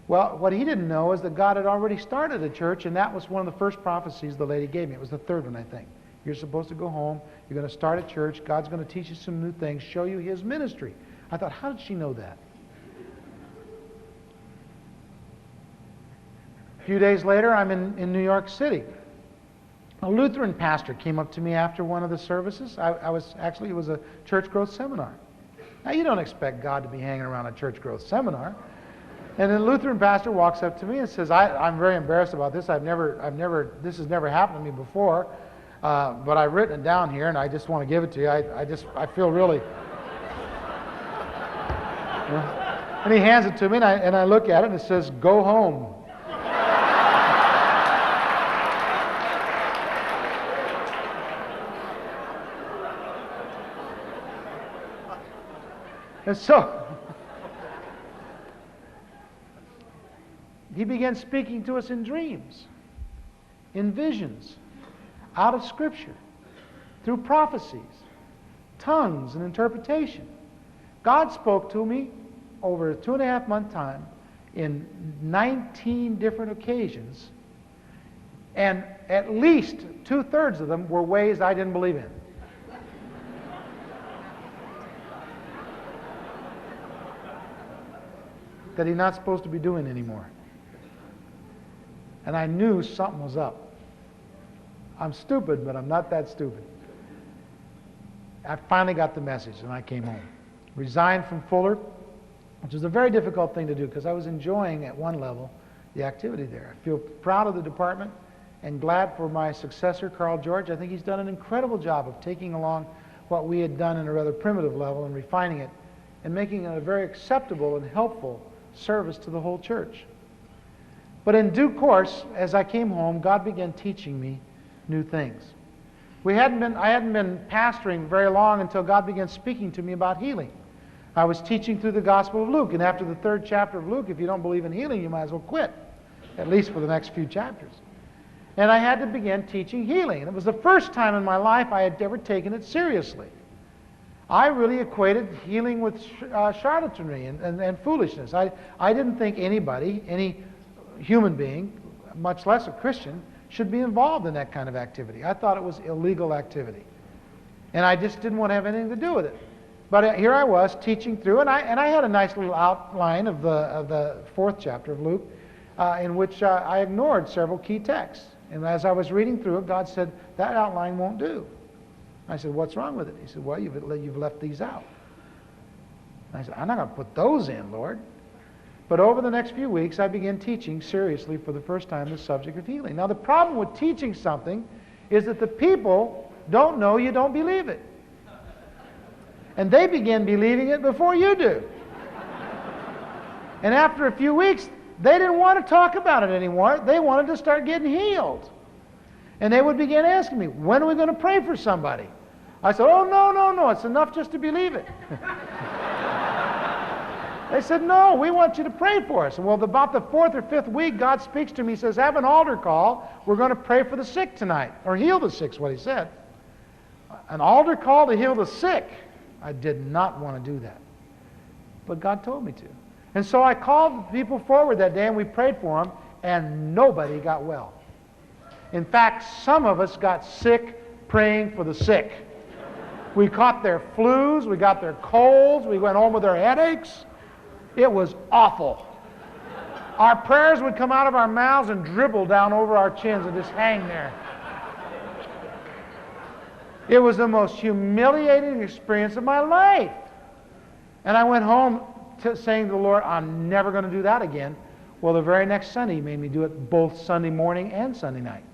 Well, what he didn't know is that God had already started a church, and that was one of the first prophecies the lady gave me. It was the third one, I think. You're supposed to go home. You're going to start a church. God's going to teach you some new things, show you His ministry. I thought, how did she know that? A few days later, I'm in New York City. A Lutheran pastor came up to me after one of the services. It was a church growth seminar. Now, you don't expect God to be hanging around a church growth seminar. And then Lutheran pastor walks up to me and says, I'm very embarrassed about this. This has never happened to me before, but I've written it down here, and I just want to give it to you. I feel really. And he hands it to me, and I look at it, and it says, "Go home." And so he began speaking to us in dreams, in visions, out of Scripture, through prophecies, tongues, and interpretation. God spoke to me over a 2.5-month time in 19 different occasions, and at least 2/3 of them were ways I didn't believe in. That he's not supposed to be doing anymore. And I knew something was up. I'm stupid, but I'm not that stupid. I finally got the message, and I came home. Resigned from Fuller, which was a very difficult thing to do because I was enjoying, at one level, the activity there. I feel proud of the department and glad for my successor, Carl George. I think he's done an incredible job of taking along what we had done in a rather primitive level and refining it and making it a very acceptable and helpful service to the whole church. But in due course, as I came home, God began teaching me new things. I hadn't been pastoring very long until God began speaking to me about healing. I was teaching through the Gospel of Luke, and after the 3rd chapter of Luke, if you don't believe in healing, you might as well quit, at least for the next few chapters. And I had to begin teaching healing. And it was the first time in my life I had ever taken it seriously. I really equated healing with charlatanry and foolishness. I didn't think anybody, any human being, much less a Christian, should be involved in that kind of activity. I thought it was illegal activity. And I just didn't want to have anything to do with it. But here I was teaching through, and I had a nice little outline of the 4th chapter of Luke, in which I ignored several key texts. And as I was reading through it, God said, "That outline won't do." I said, "What's wrong with it?" He said, "Well, you've left these out." And I said, "I'm not going to put those in, Lord." But over the next few weeks, I began teaching seriously for the first time the subject of healing. Now, the problem with teaching something is that the people don't know you don't believe it. And they begin believing it before you do. And after a few weeks, they didn't want to talk about it anymore. They wanted to start getting healed. And they would begin asking me, "When are we going to pray for somebody?" I said, "Oh, no, it's enough just to believe it." They said, "No, we want you to pray for us." And well, about the 4th or 5th week, God speaks to me. He says, "Have an altar call. We're going to pray for the sick tonight." Or heal the sick is what he said. An altar call to heal the sick. I did not want to do that. But God told me to. And so I called people forward that day, and we prayed for them, and nobody got well. In fact, some of us got sick praying for the sick. We caught their flus, we got their colds, we went home with their headaches. It was awful. Our prayers would come out of our mouths and dribble down over our chins and just hang there. It was the most humiliating experience of my life. And I went home saying to the Lord, "I'm never going to do that again." Well, the very next Sunday, He made me do it both Sunday morning and Sunday night.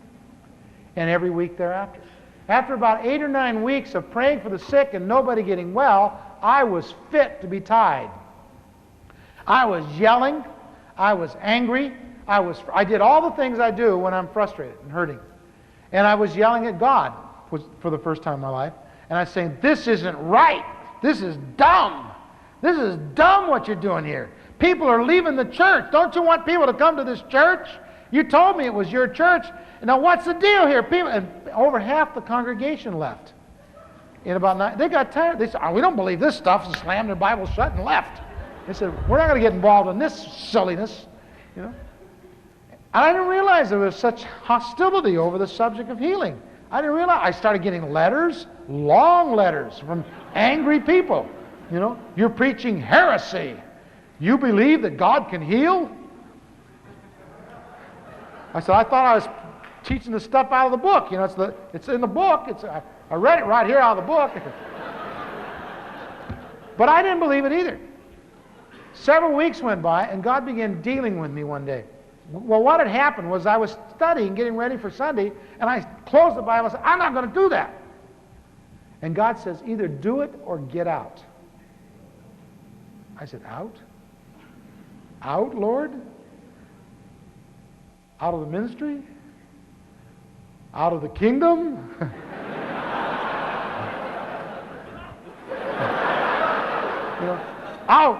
And every week thereafter. After about 8 or 9 weeks of praying for the sick and nobody getting well, I was fit to be tied. I was yelling. I was angry. I did all the things I do when I'm frustrated and hurting. And I was yelling at God for the first time in my life. And I was saying, "This isn't right. This is dumb. This is dumb what you're doing here. People are leaving the church. Don't you want people to come to this church? You told me it was your church. Now what's the deal here?" And over half the congregation left. In about 9, they got tired. They said, "Oh, we don't believe this stuff," and slammed their Bible shut and left. They said, "We're not going to get involved in this silliness." You know? And I didn't realize there was such hostility over the subject of healing. I didn't realize. I started getting letters, long letters from angry people. You know, "You're preaching heresy. You believe that God can heal?" I said, "I thought I was teaching the stuff out of the book. You know, it's in the book. I read it right here out of the book." But I didn't believe it either. several weeks went by, and God began dealing with me one day. Well, what had happened was I was studying, getting ready for Sunday, and I closed the Bible and said, I'm not going to do that. And God says, either do it or get out. I said, out? Out, Lord? Out of the ministry? Out of the kingdom? Out.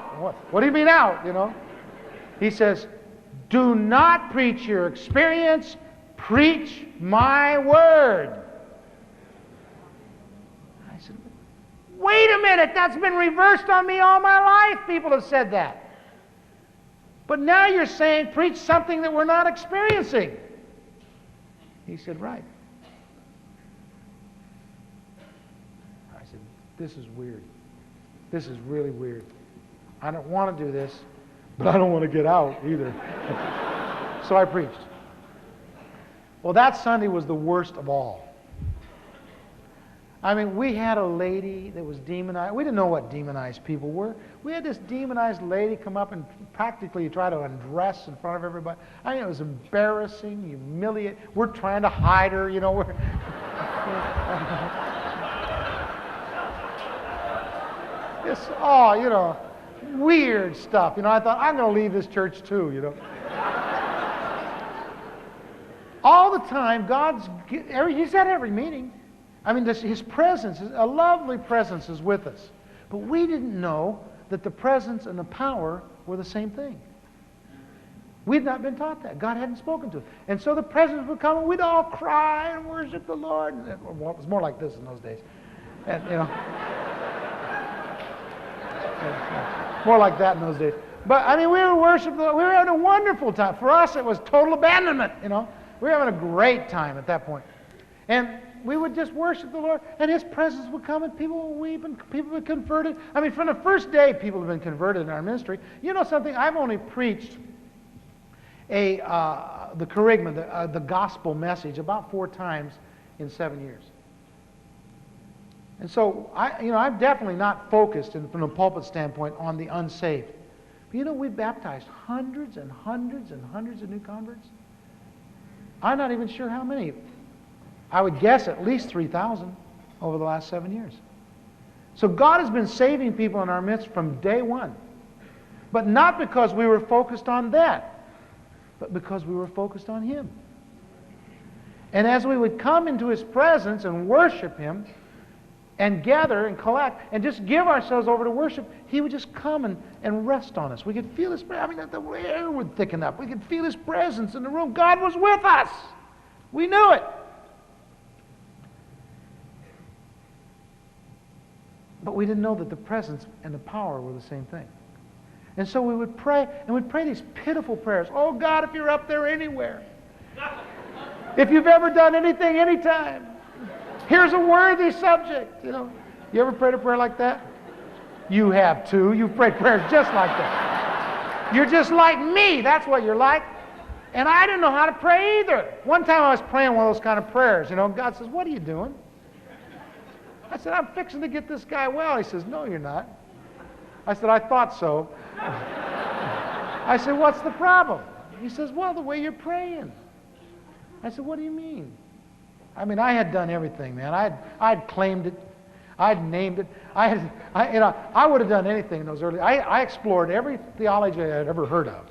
What do you mean out? He says, do not preach your experience, preach my word. I said, wait a minute, that's been reversed on me all my life. People have said that. But now you're saying preach something that we're not experiencing. He said, right. I said, this is weird. This is really weird. I don't want to do this, but I don't want to get out either. So I preached. Well, that Sunday was the worst of all. I mean, we had a lady that was demonized. We didn't know what demonized people were. We had this demonized lady come up and practically try to undress in front of everybody. I mean, it was embarrassing, humiliating. We're trying to hide her, We're it's weird stuff. I thought, I'm going to leave this church too, All the time, He's at every meeting. I mean, His presence, a lovely presence is with us. But we didn't know that the presence and the power were the same thing. We'd not been taught that. God hadn't spoken to us. And so the presence would come and we'd all cry and worship the Lord. Well, it was more like this in those days. And, more like that in those days. But, I mean, we were worshiping, we were having a wonderful time. For us, it was total abandonment, We were having a great time at that point. And we would just worship the Lord, and His presence would come, and people would weep, and people would be converted. I mean, from the first day, people have been converted in our ministry. You know something? I've only preached the kerygma, the gospel message, about 4 times in 7 years. And so, I'm definitely not focused from a pulpit standpoint on the unsaved. But we've baptized hundreds and hundreds and hundreds of new converts. I'm not even sure how many. I would guess at least 3,000 over the last 7 years. So God has been saving people in our midst from day one. But not because we were focused on that, but because we were focused on Him. And as we would come into His presence and worship Him, and gather and collect and just give ourselves over to worship, He would just come and rest on us. We could feel His presence. I mean, the air would thicken up. We could feel His presence in the room. God was with us. We knew it. But we didn't know that the presence and the power were the same thing. And so we would pray, and we'd pray these pitiful prayers. Oh, God, if you're up there anywhere, if you've ever done anything, anytime, here's a worthy subject. You ever prayed a prayer like that? You have too. You've prayed prayers just like that. You're just like me. That's what you're like. And I didn't know how to pray either. One time I was praying one of those kind of prayers. God says, what are you doing? I said, I'm fixing to get this guy well. He says, no, you're not. I said, I thought so. I said, what's the problem? He says, well, the way you're praying. I said, what do you mean? I mean, I had done everything, man. I'd claimed it. I'd named it. I would have done anything in those early. I explored every theology I had ever heard of.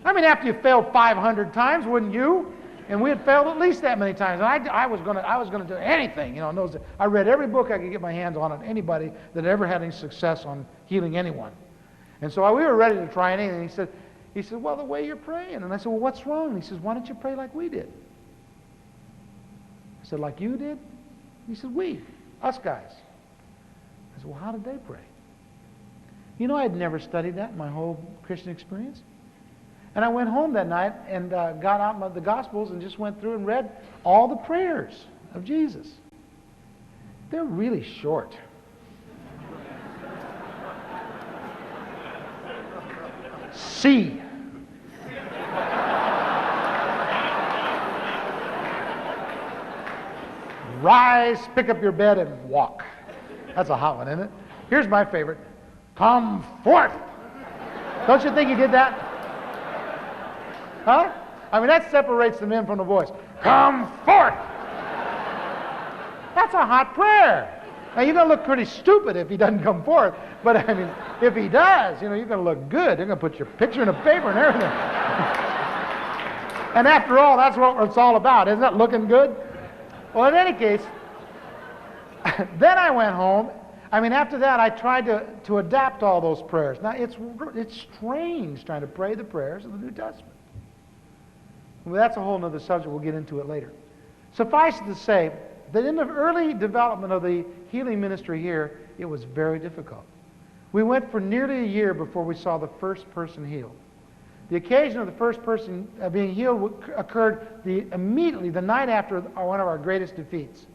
I mean, after you failed 500 times, wouldn't you? And we had failed at least that many times. And I was going to do anything. In those days. I read every book I could get my hands on anybody that ever had any success on healing anyone. And so we were ready to try anything. He said, well, the way you're praying. And I said, well, what's wrong? And he says, why don't you pray like we did? I said, like you did? He said, us guys. I said, well, how did they pray? I had never studied that in my whole Christian experience. And I went home that night and got out the Gospels and just went through and read all the prayers of Jesus. They're really short. See. Rise, pick up your bed, and walk. That's a hot one, isn't it? Here's my favorite. Come forth. Don't you think he did that? Huh? I mean, that separates the men from the boys. Come forth! That's a hot prayer. Now, you're going to look pretty stupid if he doesn't come forth, but I mean, if he does, you're going to look good. They're going to put your picture in the paper and everything. And after all, that's what it's all about. Isn't that looking good? Well, in any case, then I went home. I mean, after that, I tried to adapt all those prayers. Now, it's strange trying to pray the prayers of the New Testament. Well, that's a whole other subject. We'll get into it later. Suffice it to say that in the early development of the healing ministry here, it was very difficult. We went for nearly a year before we saw the first person healed. The occasion of the first person being healed occurred immediately the night after one of our greatest defeats.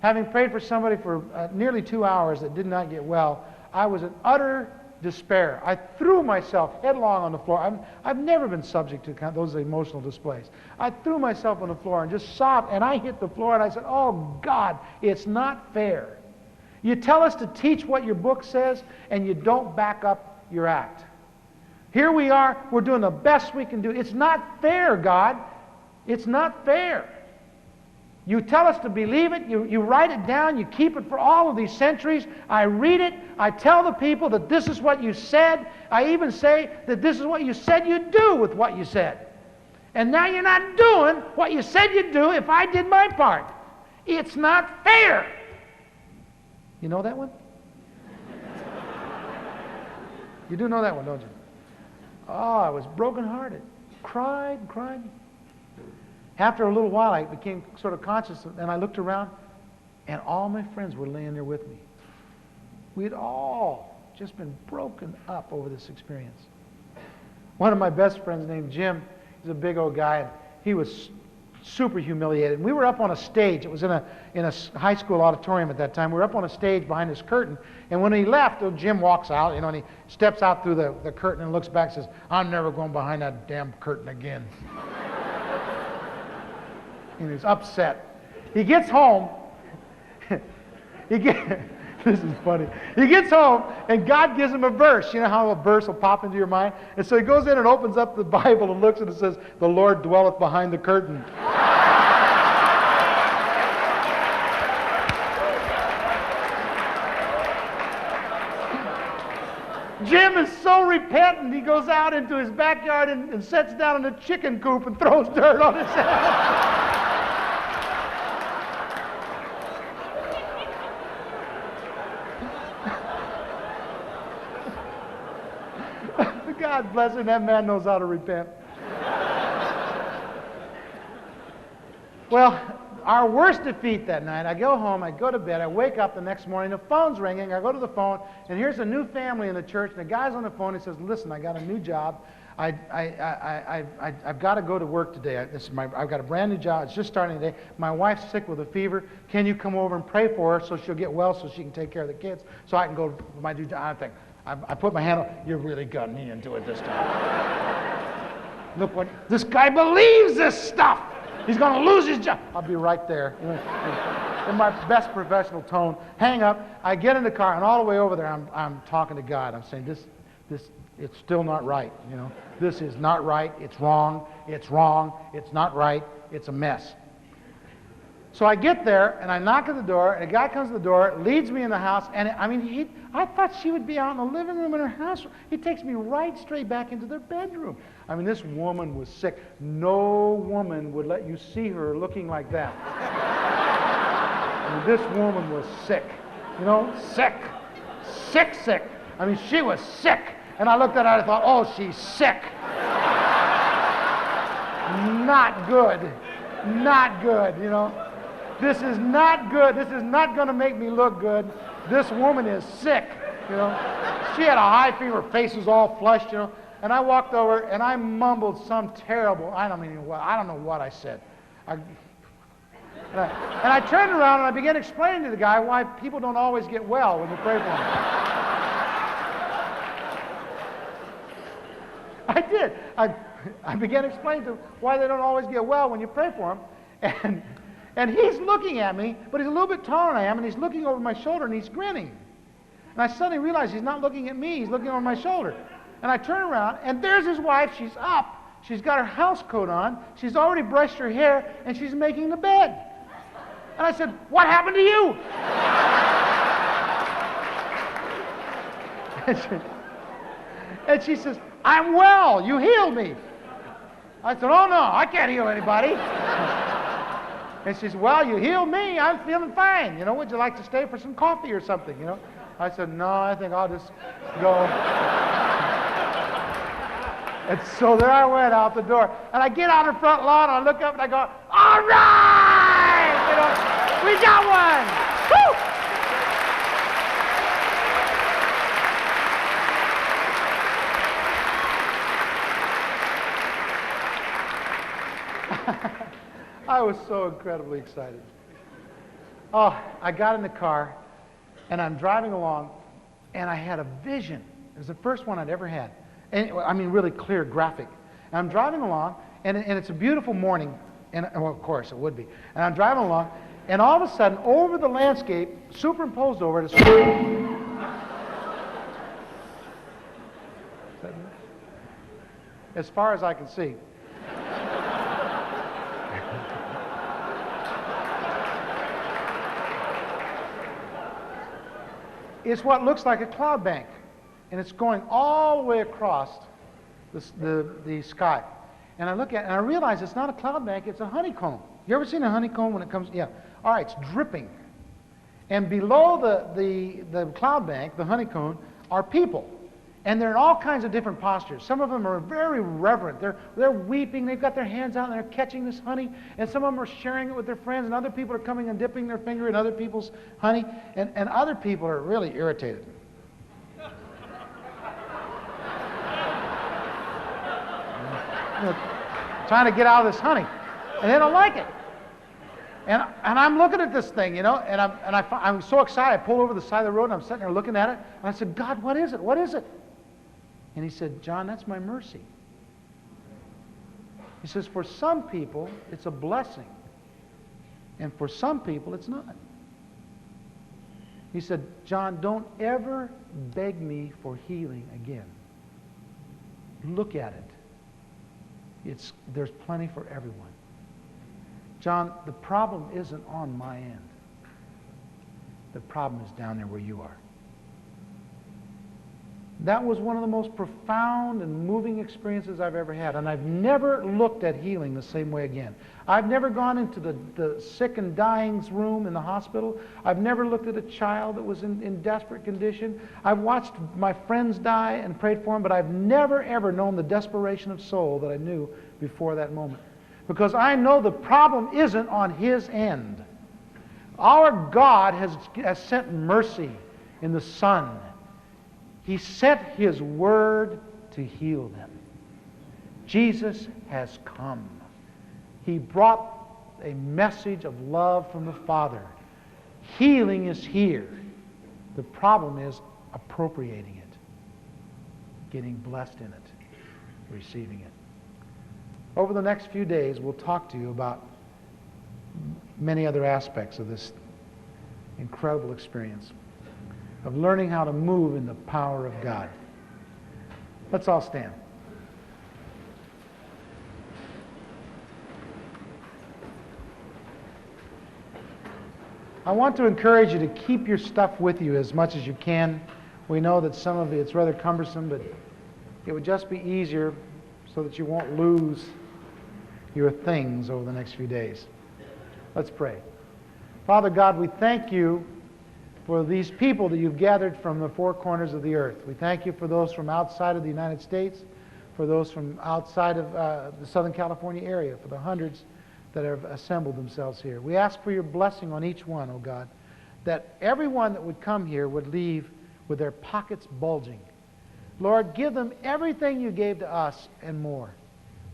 Having prayed for somebody for nearly 2 hours that did not get well, I was in utter despair. I threw myself headlong on the floor. I've never been subject to those emotional displays. I threw myself on the floor and just sobbed, and I hit the floor and I said, "Oh God, it's not fair. You tell us to teach what your book says, and you don't back up your act. Here we are, we're doing the best we can do. It's not fair, God. It's not fair. You tell us to believe it, you write it down, you keep it for all of these centuries. I read it, I tell the people that this is what you said. I even say that this is what you said you'd do with what you said. And now you're not doing what you said you'd do if I did my part. It's not fair." You know that one? You do know that one, don't you? Oh, I was brokenhearted. Cried. After a little while, I became sort of conscious, and I looked around, and all my friends were laying there with me. We had all just been broken up over this experience. One of my best friends named Jim, he's a big old guy, and he was super humiliated. And we were up on a stage. It was in a high school auditorium at that time. We were up on a stage behind this curtain, and when he left, Jim walks out, and he steps out through the curtain and looks back and says, "I'm never going behind that damn curtain again." And he's upset. He gets home. This is funny. He gets home, and God gives him a verse. You know how a verse will pop into your mind? And so he goes in and opens up the Bible and looks, and it says, "The Lord dwelleth behind the curtain." Jim is so repentant, he goes out into his backyard and sits down in a chicken coop and throws dirt on his head. God bless him, that man knows how to repent. Well, our worst defeat that night, I go home, I go to bed, I wake up the next morning, the phone's ringing, I go to the phone, and here's a new family in the church, and the guy's on the phone, he says, "Listen, I got a new job. I've got to go to work today. I've got a brand new job. It's just starting today. My wife's sick with a fever. Can you come over and pray for her so she'll get well so she can take care of the kids so I can go to my new job?" I think, I put my hand on, "You really got me into it this time." Look what, this guy believes this stuff. He's going to lose his job. I'll be right there. In my best professional tone, hang up. I get in the car, and all the way over there, I'm talking to God. I'm saying, this, it's still not right. You know, this is not right. It's wrong. It's wrong. It's not right. It's a mess. So I get there, and I knock at the door, and a guy comes to the door, leads me in the house, and I thought she would be out in the living room in her house. He takes me right straight back into their bedroom. I mean, this woman was sick. No woman would let you see her looking like that. I mean, this woman was sick. You know, sick. Sick. I mean, she was sick. And I looked at her and I thought, "Oh, she's sick." Not good. Not good, you know. This is not good. This is not going to make me look good. This woman is sick, you know. She had a high fever. Her face was all flushed, you know. And I walked over and I mumbled some terrible, I don't know what I said. And I turned around and I began explaining to the guy why people don't always get well when you pray for them. I did. I began explaining to him why they don't always get well when you pray for them. And he's looking at me, but he's a little bit taller than I am, and he's looking over my shoulder, and he's grinning. And I suddenly realized he's not looking at me, he's looking over my shoulder. And I turn around, and there's his wife. She's up. She's got her house coat on. She's already brushed her hair, and she's making the bed. And I said, "What happened to you?" And she says, "I'm well. You healed me." I said, "Oh, no, I can't heal anybody." And she said, "Well, you healed me. I'm feeling fine. You know, would you like to stay for some coffee or something, you know?" I said, "No, I think I'll just go." And so there I went out the door. And I get on the front lawn, and I look up, and I go, "All right! You know, we got one! Woo!" I was so incredibly excited. Oh, I got in the car, and I'm driving along, and I had a vision. It was the first one I'd ever had. And, I mean, really clear, graphic. And I'm driving along, and it's a beautiful morning, and well, of course it would be. And I'm driving along, and all of a sudden, over the landscape, superimposed over it, is as far as I can see. It's what looks like a cloud bank, and it's going all the way across the sky. And I look at it, and I realize it's not a cloud bank, it's a honeycomb. You ever seen a honeycomb when it comes? Yeah. All right, it's dripping. And below the cloud bank, the honeycomb, are people. And they're in all kinds of different postures. Some of them are very reverent. They're weeping. They've got their hands out and they're catching this honey. And some of them are sharing it with their friends. And other people are coming and dipping their finger in other people's honey. And other people are really irritated. You know, trying to get out of this honey. And they don't like it. And I'm looking at this thing, you know, and I'm so excited. I pull over the side of the road and I'm sitting there looking at it. And I said, "God, what is it? What is it?" And he said, "John, that's my mercy." He says, "For some people, it's a blessing. And for some people, it's not." He said, "John, don't ever beg me for healing again. Look at it. There's plenty for everyone. John, the problem isn't on my end. The problem is down there where you are." That was one of the most profound and moving experiences I've ever had. And I've never looked at healing the same way again. I've never gone into the sick and dying's room in the hospital. I've never looked at a child that was in desperate condition. I've watched my friends die and prayed for them, but I've never, ever known the desperation of soul that I knew before that moment. Because I know the problem isn't on his end. Our God has sent mercy in the Son. He sent his word to heal them. Jesus has come. He brought a message of love from the Father. Healing is here. The problem is appropriating it, getting blessed in it, receiving it. Over the next few days, we'll talk to you about many other aspects of this incredible experience of learning how to move in the power of God. Let's all stand. I want to encourage you to keep your stuff with you as much as you can. We know that some of it's rather cumbersome, but it would just be easier so that you won't lose your things over the next few days. Let's pray. Father God, we thank you for these people that you've gathered from the four corners of the earth. We thank you for those from outside of the United States, for those from outside of the Southern California area, for the hundreds that have assembled themselves here. We ask for your blessing on each one, oh God, that everyone that would come here would leave with their pockets bulging. Lord, give them everything you gave to us and more.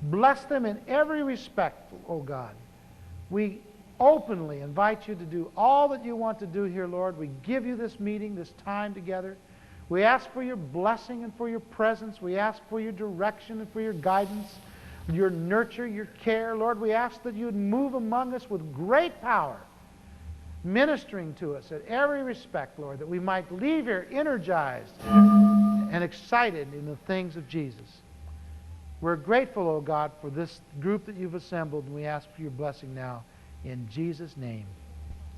Bless them in every respect, oh God. We openly invite you to do all that you want to do here, Lord. We give you this meeting, this time together. We ask for your blessing and for your presence. We ask for your direction and for your guidance, your nurture, your care. Lord, we ask that you would move among us with great power, ministering to us at every respect, Lord, that we might leave here energized and excited in the things of Jesus. We're grateful, O God, for this group that you've assembled, and we ask for your blessing now. In Jesus' name,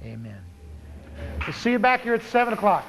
amen. We'll see you back here at 7 o'clock.